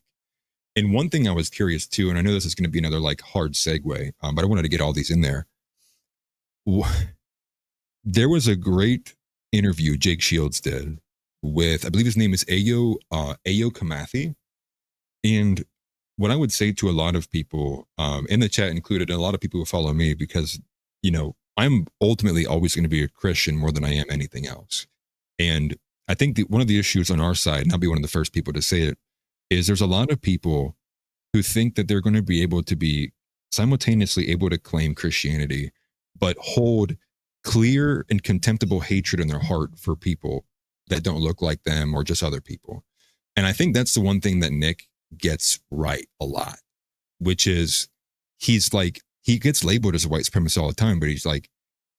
And one thing I was curious too, and I know this is going to be another like hard segue, but I wanted to get all these in there. There was a great interview Jake Shields did with, I believe his name is Ayo Kamathi. And what I would say to a lot of people in the chat included, a lot of people who follow me, because, you know, I'm ultimately always going to be a Christian more than I am anything else. And I think one of the issues on our side, and I'll be one of the first people to say it, is there's a lot of people who think that they're going to be able to be simultaneously able to claim Christianity, but hold clear and contemptible hatred in their heart for people that don't look like them or just other people. And I think that's the one thing that Nick gets right a lot, which is he's like, he gets labeled as a white supremacist all the time, but he's like,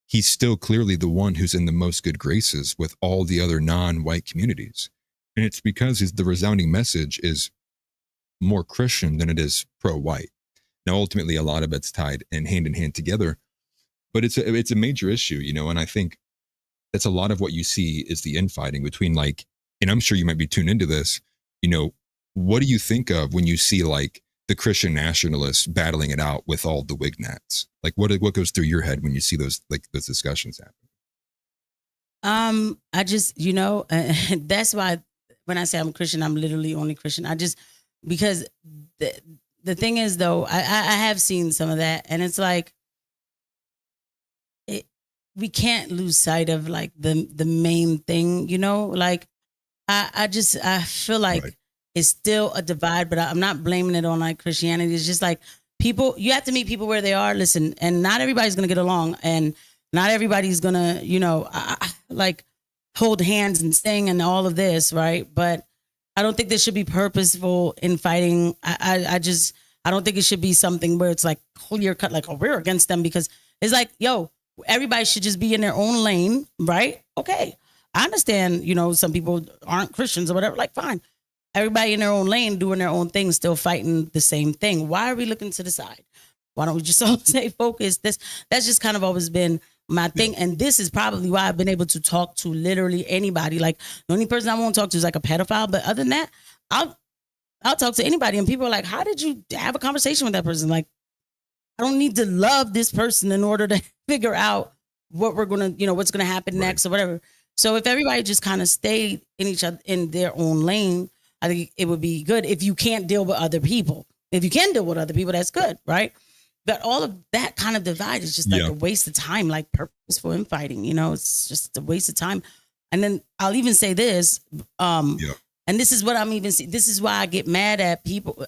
he's still clearly the one who's in the most good graces with all the other non-white communities. And it's because the resounding message is more Christian than it is pro-white. Now, ultimately, a lot of it's tied in hand together, but it's a major issue, you know, and I think that's a lot of what you see is the infighting between, like, and I'm sure you might be tuned into this, you know, what do you think of when you see like the Christian nationalists battling it out with all the Wignats? Like what goes through your head when you see those discussions happen? I just, you know, that's why when I say I'm Christian, I'm literally only Christian. Because the thing is though, I have seen some of that, and it's like, we can't lose sight of like the main thing, you know, like I feel like it's still a divide, but I'm not blaming it on like Christianity. It's just like people, you have to meet people where they are. Listen, and not everybody's going to get along, and not everybody's going to, you know, like hold hands and sing and all of this. Right. But I don't think there should be purposeful infighting. I don't think it should be something where it's like clear cut, like, oh, we're against them, because it's like, yo, everybody should just be in their own lane. Right. Okay. I understand, you know, some people aren't Christians or whatever, like, fine. Everybody in their own lane, doing their own thing, still fighting the same thing. Why are we looking to the side? Why don't we just all stay focused? That's just kind of always been my thing. And this is probably why I've been able to talk to literally anybody. Like, the only person I won't talk to is like a pedophile. But other than that, I'll talk to anybody. And people are like, how did you have a conversation with that person? Like, I don't need to love this person in order to figure out what we're going to, you know, what's going to happen next or whatever. So if everybody just kind of stayed in their own lane, I think it would be good. If you can't deal with other people, if you can deal with other people, that's good, right? But all of that kind of divide is just like a waste of time, like purposeful infighting. You know, it's just a waste of time. And then I'll even say this, and this is what I'm even seeing. This is why I get mad at people.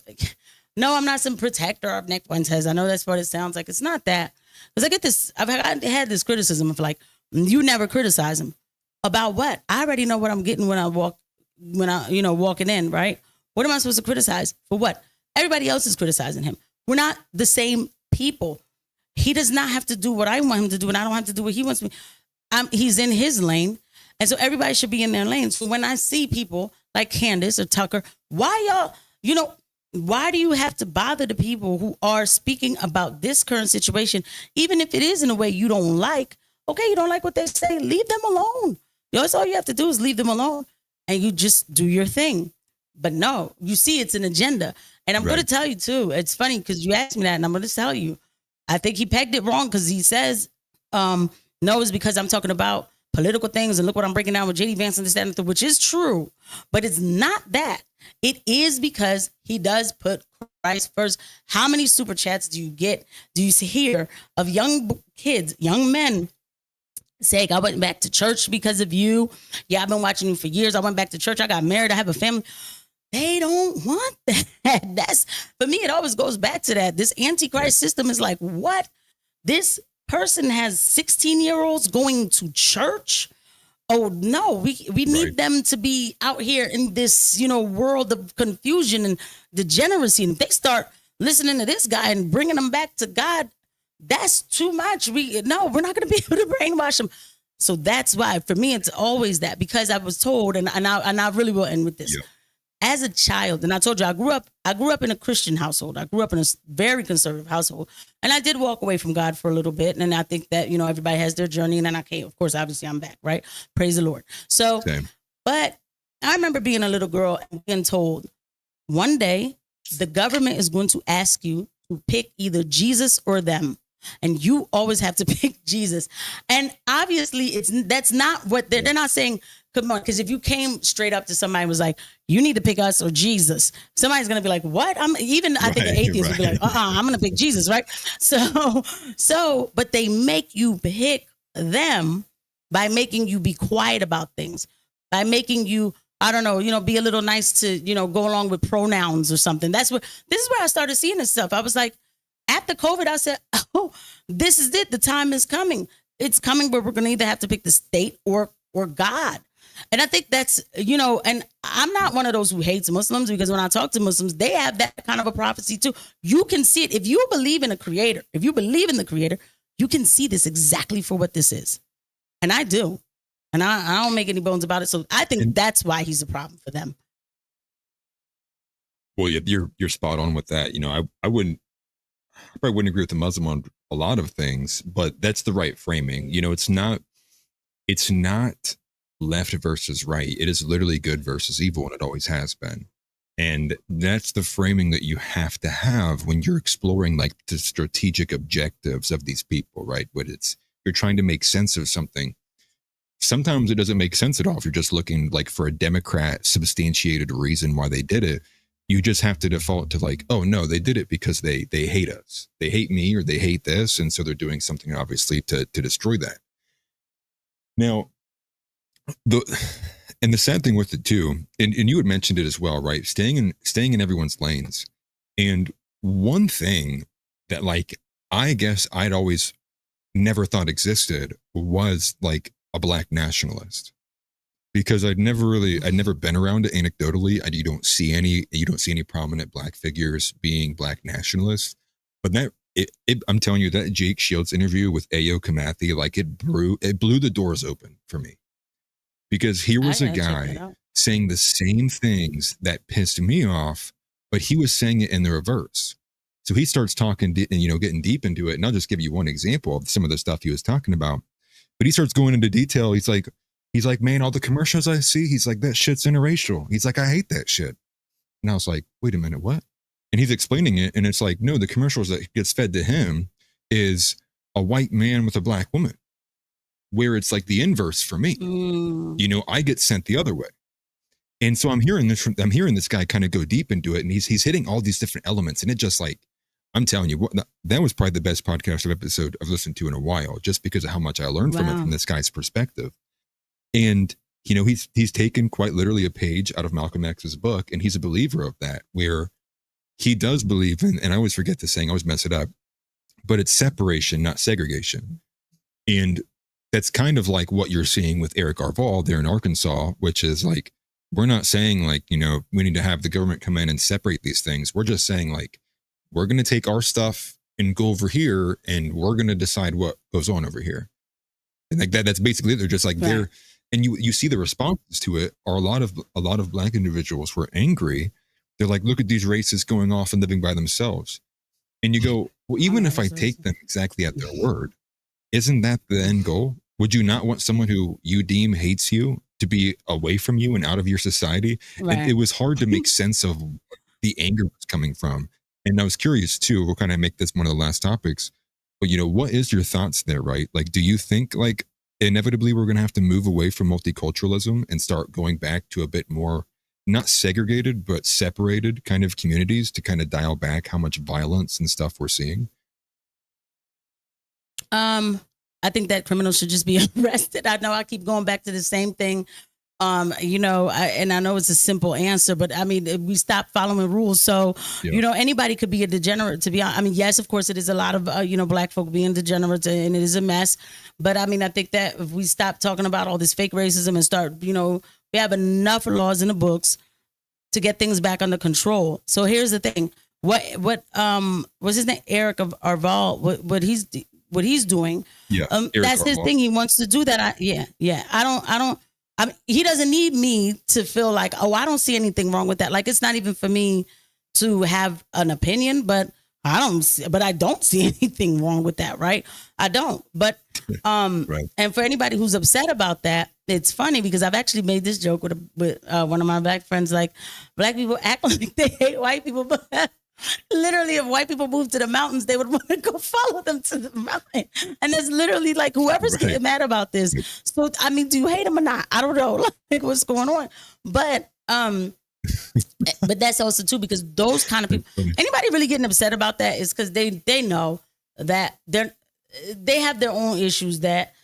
No, I'm not some protector of Nick Fuentes. I know that's what it sounds like. It's not that. Because I get this, I've had this criticism of like, you never criticize him. About what? I already know what I'm getting when I walking in, right? What am I supposed to criticize? For what? Everybody else is criticizing him. We're not the same people. He does not have to do what I want him to do, and I don't have to do what he wants me. He's in his lane, and so everybody should be in their lane. So when I see people like Candace or Tucker, why y'all, you know, why do you have to bother the people who are speaking about this current situation, even if it is in a way you don't like? Okay, you don't like what they say, leave them alone. That's all you have to do is leave them alone, and you just do your thing. But no, you see, it's an agenda. And I'm going to tell you too, it's funny because you asked me that, and I'm going to tell you, I think he pegged it wrong, because he says, no, it's because I'm talking about political things, and look what I'm breaking down with JD Vance and this, that, and the, which is true, but it's not that. It is because he does put Christ first. How many super chats do you hear of young kids, young men, saying, I went back to church because of you. Yeah, I've been watching you for years. I went back to church. I got married. I have a family. They don't want that. That's, for me, it always goes back to that. This antichrist system is like, what? This person has 16-year-olds going to church? Oh, no, we need them to be out here in this, you know, world of confusion and degeneracy. And if they start listening to this guy and bringing them back to God, that's too much. We're not going to be able to brainwash them. So that's why, for me, it's always that, because I was told, and I really will end with this. Yeah. As a child, and I told you, I grew up in a Christian household. I grew up in a very conservative household, and I did walk away from God for a little bit. And I think that, everybody has their journey, and then I came, of course, obviously I'm back, right? Praise the Lord. So, Same. but I remember being a little girl and being told, one day the government is going to ask you to pick either Jesus or them. And you always have to pick Jesus. And obviously that's not what they're not saying, come on, because if you came straight up to somebody and was like, you need to pick us or Jesus, somebody's going to be like, what? I think an atheist would be like, I'm going to pick Jesus, right? So, but they make you pick them by making you be quiet about things, by making you, I don't know, be a little nice to, go along with pronouns or something. This is where I started seeing this stuff. I was like, after COVID, I said, oh, this is it. The time is coming. It's coming where we're going to either have to pick the state or God. And I think that's, and I'm not one of those who hates Muslims, because when I talk to Muslims, they have that kind of a prophecy too. You can see it. If you believe in a creator, you can see this exactly for what this is. And I do. And I don't make any bones about it. So I think that's why he's a problem for them. Well, you're spot on with that. I probably wouldn't agree with the Muslim on a lot of things, but that's the right framing. It's not left versus right. It is literally good versus evil, and it always has been. And that's the framing that you have to have when you're exploring like the strategic objectives of these people, right? But you're trying to make sense of something. Sometimes it doesn't make sense at all if you're just looking like for a Democrat substantiated reason why they did it. You just have to default to like, oh no, they did it because they hate us. They hate me, or they hate this. And so they're doing something obviously to destroy that. Now, the sad thing with it too, and you had mentioned it as well, right? Staying in everyone's lanes. And one thing that like, I guess I'd always never thought existed was like a Black nationalist. Because I'd never been around it anecdotally. You don't see any prominent Black figures being Black nationalists. But I'm telling you, that Jake Shields interview with Ayo Kamathi, like it blew the doors open for me. Because here was a guy saying the same things that pissed me off, but he was saying it in the reverse. So he starts talking and getting deep into it. And I'll just give you one example of some of the stuff he was talking about. But he starts going into detail. He's like, man, all the commercials I see, he's like, that shit's interracial. He's like, I hate that shit. And I was like, wait a minute, what? And he's explaining it. And it's like, no, the commercials that gets fed to him is a white man with a Black woman, where it's like the inverse for me. I get sent the other way. And so I'm hearing this guy kind of go deep into it. And he's hitting all these different elements. And it just like, I'm telling you, that was probably the best podcast episode I've listened to in a while, just because of how much I learned from it from this guy's perspective. And, he's taken quite literally a page out of Malcolm X's book, and he's a believer of that, where he does believe in, and I always forget this saying, I always mess it up, but it's separation, not segregation. And that's kind of like what you're seeing with Eric Arval there in Arkansas, which is like, we're not saying like, we need to have the government come in and separate these things. We're just saying like, we're going to take our stuff and go over here, and we're going to decide what goes on over here. And like that's basically it. They're just like they're, and you see the responses to it are a lot of Black individuals were angry. They're like, look at these racists going off and living by themselves. And you go, well, even if I take them exactly at their word, isn't that the end goal? Would you not want someone who you deem hates you to be away from you and out of your society? Right. It was hard to make sense of where the anger was coming from. And I was curious too, we'll kind of make this one of the last topics, but what is your thoughts there, right? Like, do you think like inevitably we're going to have to move away from multiculturalism and start going back to a bit more, not segregated, but separated kind of communities to kind of dial back how much violence and stuff we're seeing? I think that criminals should just be arrested. I know I keep going back to the same thing. And I know it's a simple answer, but I mean, we stop following rules. So, anybody could be a degenerate, to be honest. I mean, yes, of course, it is a lot of, Black folk being degenerates, and it is a mess. But I mean, I think that if we stop talking about all this fake racism and start, we have enough laws in the books to get things back under control. So here's the thing. what was his name? Eric of Arval, what he's doing. Yeah. That's his thing. He wants to do that. I mean, he doesn't need me to feel like, oh, I don't see anything wrong with that. Like, it's not even for me to have an opinion, but I don't see anything wrong with that, right? I don't. But Right. and for anybody who's upset about that, it's funny because I've actually made this joke with one of my black friends, like, black people act like they hate white people, but literally, if white people moved to the mountains, they would want to go follow them to the mountain. And it's literally like, whoever's getting mad about this. So, I mean, do you hate them or not? I don't know, like, what's going on. But that's also too, because those kind of people, anybody really getting upset about that is because they know that they have their own issues that,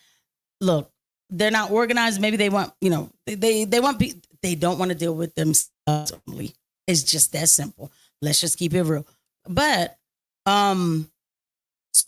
look, they're not organized. Maybe they want, they don't want to deal with them. It's just that simple. Let's just keep it real. But I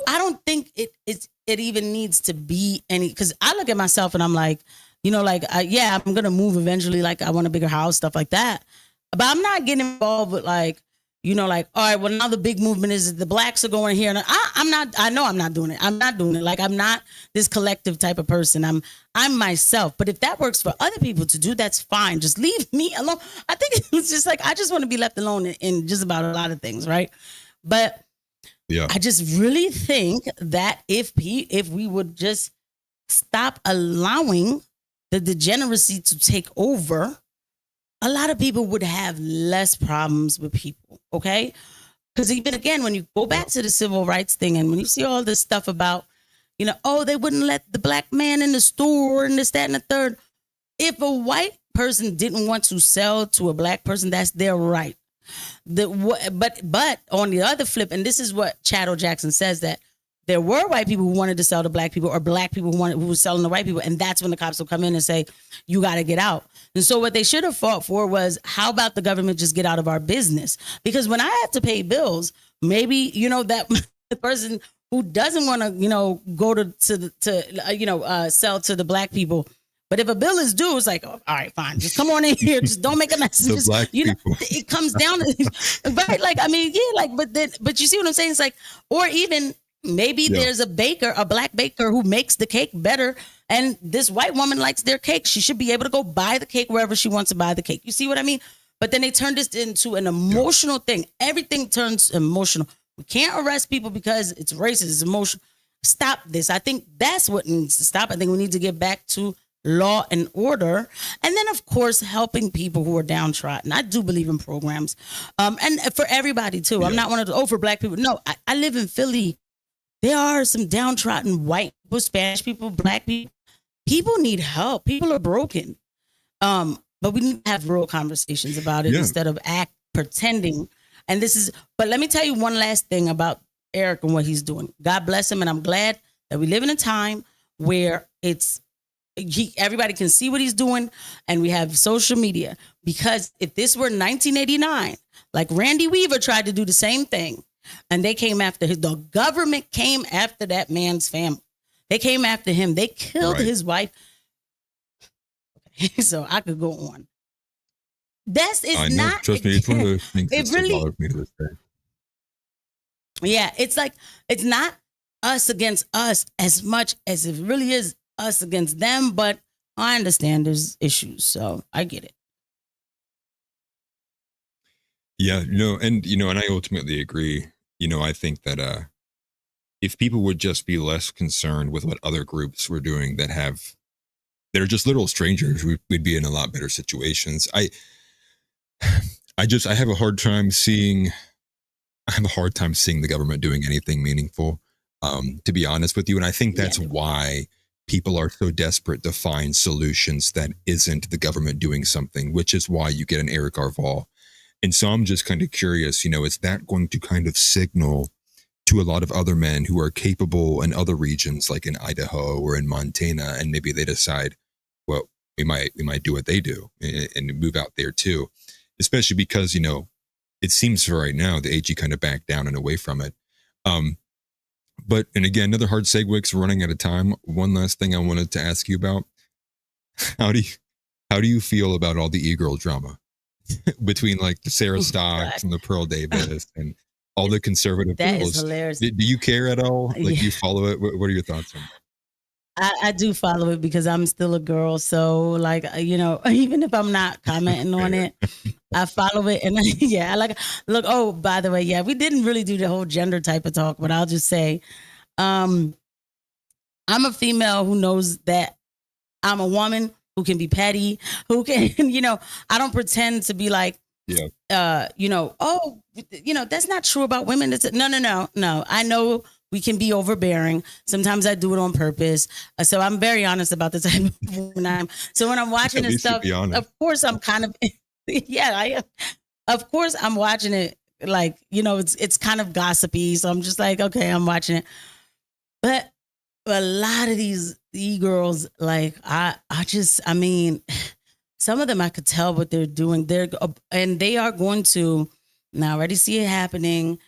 don't think it even needs to be any, because I look at myself and I'm like, I'm going to move eventually. Like, I want a bigger house, stuff like that. But I'm not getting involved with like, all right, well, now the big movement is the blacks are going here. And I know I'm not doing it. I'm not doing it. Like, I'm not this collective type of person. I'm myself. But if that works for other people to do, that's fine. Just leave me alone. I think it's just like, I just want to be left alone in just about a lot of things. Right. But yeah, I just really think that if we would just stop allowing the degeneracy to take over, a lot of people would have less problems with people, okay? Because even again, when you go back to the civil rights thing and when you see all this stuff about, they wouldn't let the black man in the store and this, that, and the third. If a white person didn't want to sell to a black person, that's their right. But on the other flip, and this is what Chattel Jackson says, that there were white people who wanted to sell to black people or black people who were selling to white people. And that's when the cops will come in and say, you got to get out. And so what they should have fought for was, how about the government just get out of our business? Because when I have to pay bills, maybe, that the person who doesn't want to, go to sell to the black people. But if a bill is due, it's like, oh, all right, fine. Just come on in here. Just don't make a mess. The black people. It comes down to, right? Like, I mean, yeah, like, but you see what I'm saying? It's like, or even, maybe there's a black baker who makes the cake better, and this white woman likes their cake. She should be able to go buy the cake wherever she wants to buy the cake. You see what I mean? But then they turn this into an emotional thing. Everything turns emotional. We can't arrest people because it's racist, it's emotional. Stop this. I think that's what needs to stop. I think we need to get back to law and order. And then, of course, helping people who are downtrodden. I do believe in programs. And for everybody, too. I'm not one of the, for black people. No, I live in Philly. There are some downtrodden white people, Spanish people, black people. People need help. People are broken. But we need to have real conversations about it instead of pretending. And but let me tell you one last thing about Eric and what he's doing. God bless him. And I'm glad that we live in a time where everybody can see what he's doing, and we have social media. Because if this were 1989, like Randy Weaver tried to do the same thing, and they came after the government came after that man's family. They came after him. They killed his wife. Okay, so I could go on. Trust me, it's one of those things that really bothers me to this day. Yeah, it's like, it's not us against us as much as it really is us against them, but I understand there's issues, so I get it. Yeah, and I ultimately agree. I think that if people would just be less concerned with what other groups were doing that are just literal strangers, we'd be in a lot better situations. I have a hard time seeing the government doing anything meaningful, to be honest with you. And I think that's why people are so desperate to find solutions that isn't the government doing something, which is why you get an Eric Arval. And so I'm just kind of curious, is that going to kind of signal to a lot of other men who are capable in other regions, like in Idaho or in Montana, and maybe they decide, well, we might do what they do and move out there too, especially because, it seems for right now, the AG kind of backed down and away from it. And again, another hard segue because we're running out of time. One last thing I wanted to ask you about. How do you feel about all the e-girl drama? between like the Sarah Stocks and the Pearl Davis and all the conservative That girls. is hilarious. Do you care at all? Like, Yeah. do you follow it? What are your thoughts on that? I do follow it because I'm still a girl. So like, even if I'm not commenting on it, I follow it. And yeah, look, oh, by the way, yeah, we didn't really do the whole gender type of talk, but I'll just say, I'm a female who knows that I'm a woman who can be petty, who can, I don't pretend to be like, that's not true about women. No. I know we can be overbearing. Sometimes I do it on purpose. So I'm very honest about the type of woman I am. So when I'm watching this stuff, of course I'm kind of, I am. Of course I'm watching it like, it's kind of gossipy. So I'm just like, okay, I'm watching it. But a lot of these e-girls, like some of them I could tell what they're doing. They are going to, and I already see it happening.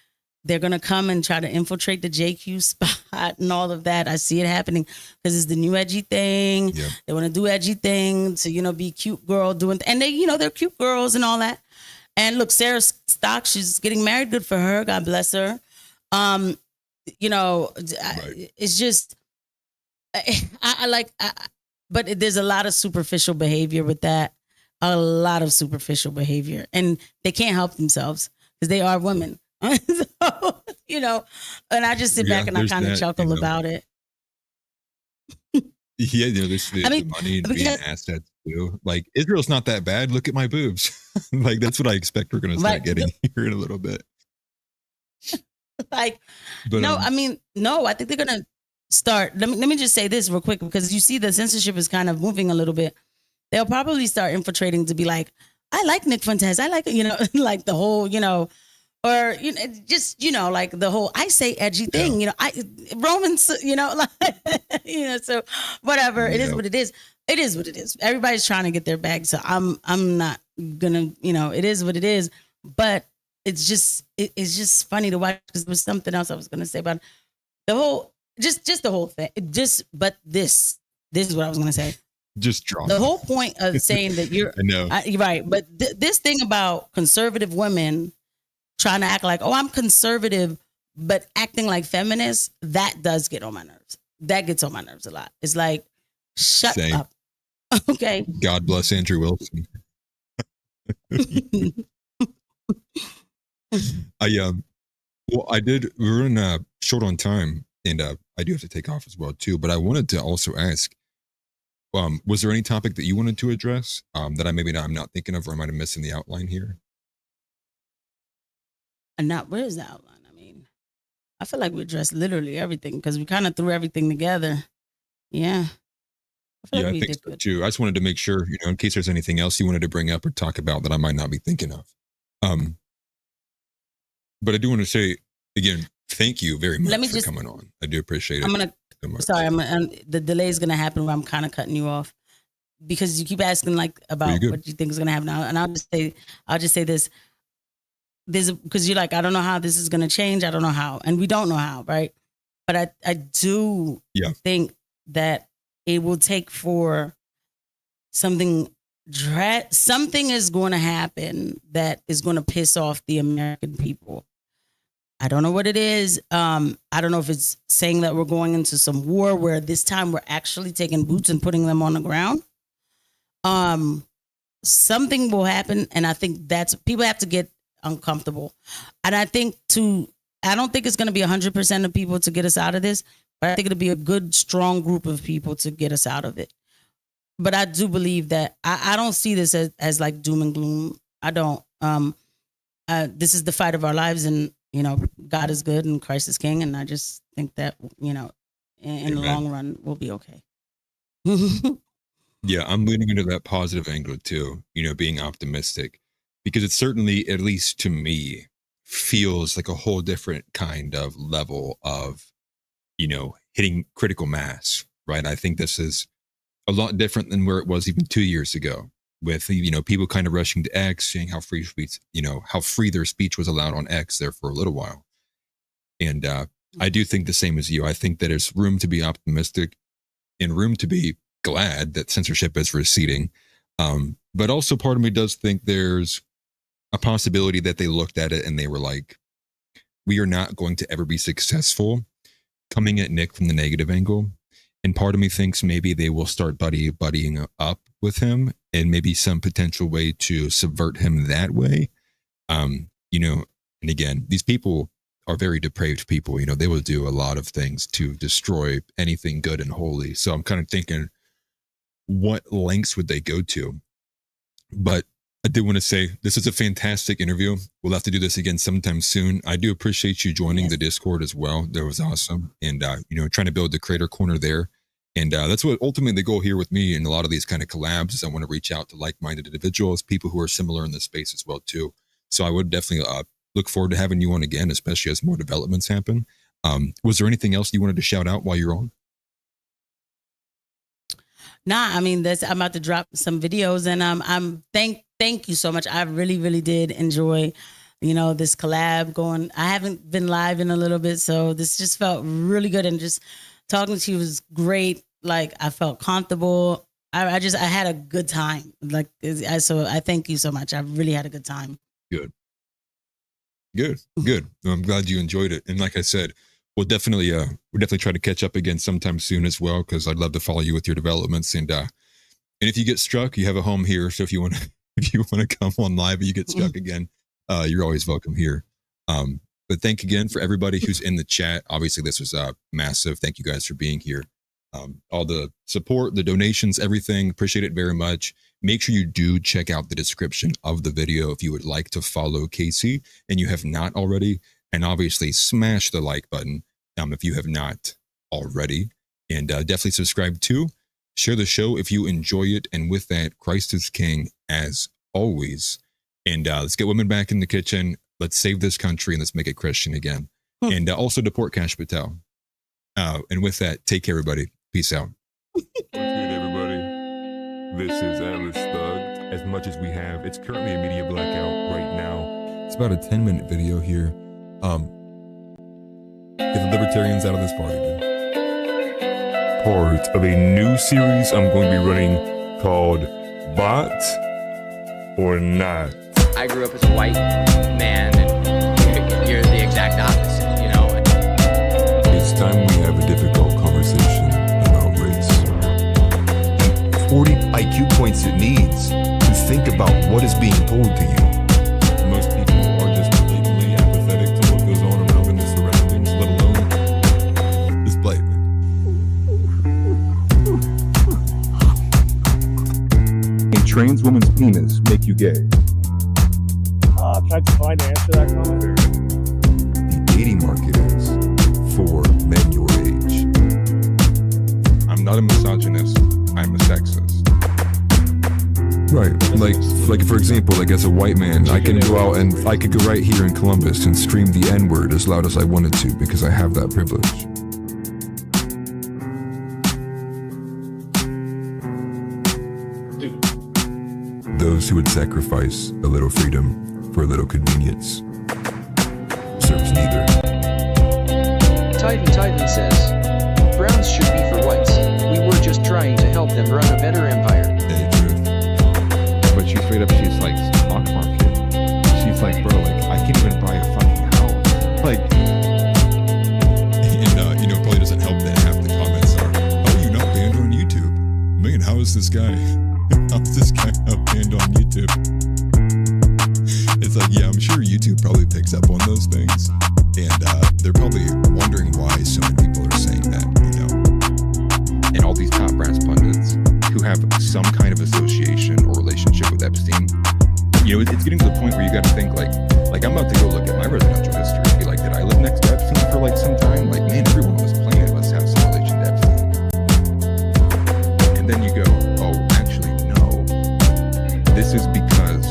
They're going to come and try to infiltrate the JQ spot and all of that. I see it happening because it's the new edgy thing. Yeah. They want to do edgy thing to, be cute girl doing, and they, they're cute girls and all that. And look, Sarah Stock, she's getting married. Good for her. God bless her. Right. It's just, but there's a lot of superficial behavior with that. A lot of superficial behavior, and they can't help themselves because they are women. So, and I just sit back and I kind of chuckle about it. Yeah, there's the money and being assets too. Like, Israel's not that bad. Look at my boobs. Like, that's what I expect we're going to start getting here in a little bit. I think they're going to start. Let me just say this real quick, because you see the censorship is kind of moving a little bit. They'll probably start infiltrating to be like, I like Nick Fuentes. I like, like the whole, or like the whole I say edgy thing, Romans, so whatever. It is what it is. It is what it is. Everybody's trying to get their bag, so I'm not gonna, it is what it is. But it's just funny to watch, because there was something else I was gonna say about the whole, just the whole thing. But this is what I was gonna say. Just drop the whole point of saying that you're I know. You're right, but this thing about conservative women trying to act like, oh, I'm conservative, but acting like feminists, that does get on my nerves. That gets on my nerves a lot. It's like, shut up. Okay. God bless Andrew Wilson. We're in short on time, and I do have to take off as well too, but I wanted to also ask, was there any topic that you wanted to address that I'm not thinking of, or I might have missed in the outline here? Where is the outline? I feel like we addressed literally everything, because we kind of threw everything together. Yeah. I think so too. I just wanted to make sure, in case there's anything else you wanted to bring up or talk about that I might not be thinking of. But I do want to say again, thank you very much for coming on. I do appreciate it. The delay is gonna happen where I'm kind of cutting you off, because you keep asking about what you think is gonna happen now, and I'll just say this. Because you're like, I don't know how this is gonna change. I don't know how, and we don't know how, right? But I do think that it will take for something is going to happen that is going to piss off the American people. I don't know what it is. I don't know if it's saying that we're going into some war where this time we're actually taking boots and putting them on the ground. Something will happen, and I think people have to get uncomfortable. And I don't think it's going to be 100% of people to get us out of this, but I think it'll be a good, strong group of people to get us out of it. But I do believe that I don't see this as like doom and gloom. I don't. This is the fight of our lives, and God is good and Christ is King, and I just think that in the long run we'll be okay. Yeah, I'm leaning into that positive angle too. Being optimistic, because it certainly, at least to me, feels like a whole different kind of level of hitting critical mass. Right? I think this is a lot different than where it was even 2 years ago, with people kind of rushing to X, seeing how free speech, how free their speech was allowed on X there for a little while. And I do think the same as you. I think that there's room to be optimistic and room to be glad that censorship is receding. But also part of me does think there's a possibility that they looked at it and they were like, we are not going to ever be successful coming at Nick from the negative angle. And part of me thinks maybe they will start buddying up with him, and maybe some potential way to subvert him that way. You know, and again, these people are very depraved people. You know, they will do a lot of things to destroy anything good and holy. So I'm kind of thinking, what lengths would they go to? But I did want to say, this is a fantastic interview. We'll have to do this again sometime soon. I do appreciate you joining the Discord as well. That was awesome. And, you know, trying to build the creator corner there. And that's what ultimately the goal here with me and a lot of these kind of collabs is I want to reach out to like-minded individuals, people who are similar in this space as well too. So I would definitely look forward to having you on again, especially as more developments happen. Was there anything else you wanted to shout out while you're on? Nah, I mean, I'm about to drop some videos, and thank you so much. I really did enjoy, you know, this collab going. I haven't been live in a little bit, so this just felt really good, and just talking to you was great. Like, I felt comfortable. I had a good time. Like, so I thank you so much. I really had a good time. Good. I'm glad you enjoyed it. And like I said, we'll definitely try to catch up again sometime soon as well, because I'd love to follow you with your developments. And if you get struck, you have a home here. So if you want to come on live and you get struck again, you're always welcome here. But thank again for everybody who's in the chat. Obviously, this was massive. Thank you guys for being here. All the support, the donations, everything. Appreciate it very much. Make sure you do check out the description of the video if you would like to follow Casey and you have not already. And obviously smash the like button if you have not already. And definitely subscribe too. Share the show if you enjoy it. And with that, Christ is King as always. And let's get women back in the kitchen. Let's save this country and let's make it Christian again. And also deport Kash Patel. And with that, take care, everybody. Peace out. What's good, everybody? This is AtlasThugged. As much as we have, it's currently a media blackout right now. It's about a 10-minute video here. Get the libertarians out of this party, dude. Part of a new series I'm going to be running called Bot or Not. I grew up as a white man, and you're the exact opposite, you know? It's time we have a difficult conversation about race. 40 IQ points it needs to think about what is being told to you. Most people are just blatantly apathetic to what goes on around in their surroundings, let alone this blatant. A trans woman's penis make you gay? Can I define to answer that comment? The dating market is for men your age. I'm not a misogynist. I'm a sexist. Right. Like for example, like as a white man, I can go out and I could go right here in Columbus and scream the N-word as loud as I wanted to because I have that privilege. Those who would sacrifice a little freedom for a little convenience serves neither. Titan says, Browns should be for whites. We were just trying to help them run a better empire. But she straight up, she's like, stock market. She's like, bro, like, I can't even buy a fucking house. Like, and, you know, probably doesn't help that half the comments are, oh, you're not banned on YouTube. Man, how is this guy? How's this guy not banned on YouTube? It's like, yeah, I'm sure YouTube probably picks up on those things. And they're probably wondering why so many people are saying that, you know. And all these top brass pundits who have some kind of association or relationship with Epstein, you know, it's getting to the point where you got to think like I'm about to go look at my residential history and be like, did I live next to Epstein for like some time? Like, man, everyone on this planet must have some relation to Epstein. And then you go, oh, actually, no. This is because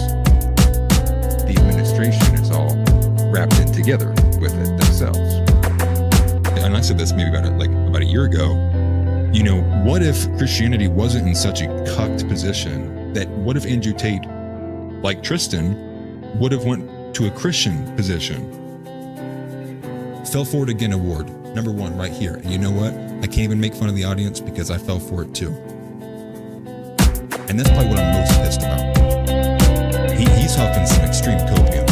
the administration is all wrapped in together with it themselves. And I said this maybe about a year ago. You know, what if Christianity wasn't in such a cucked position that what if Andrew Tate, like Tristan, would have went to a Christian position? Fell for it again award, #1 right here. And you know what? I can't even make fun of the audience because I fell for it too. And that's probably what I'm most pissed about. He he's huffing some extreme copium.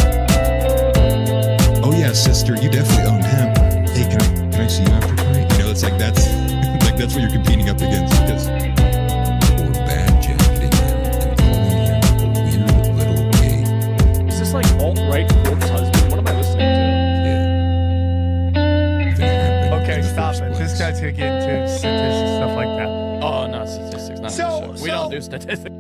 Oh yeah, sister, you definitely owned him. Hey, can I see you after tonight? You know, it's like that's like that's what you're competing up against. Because or bad jacketing him and calling him a weird little gay. Is this like alt-right corpse husband? What am I listening to? Okay, stop it. This guy's gonna get into statistics, stuff like that. Oh, no, statistics. Not So- we don't do statistics.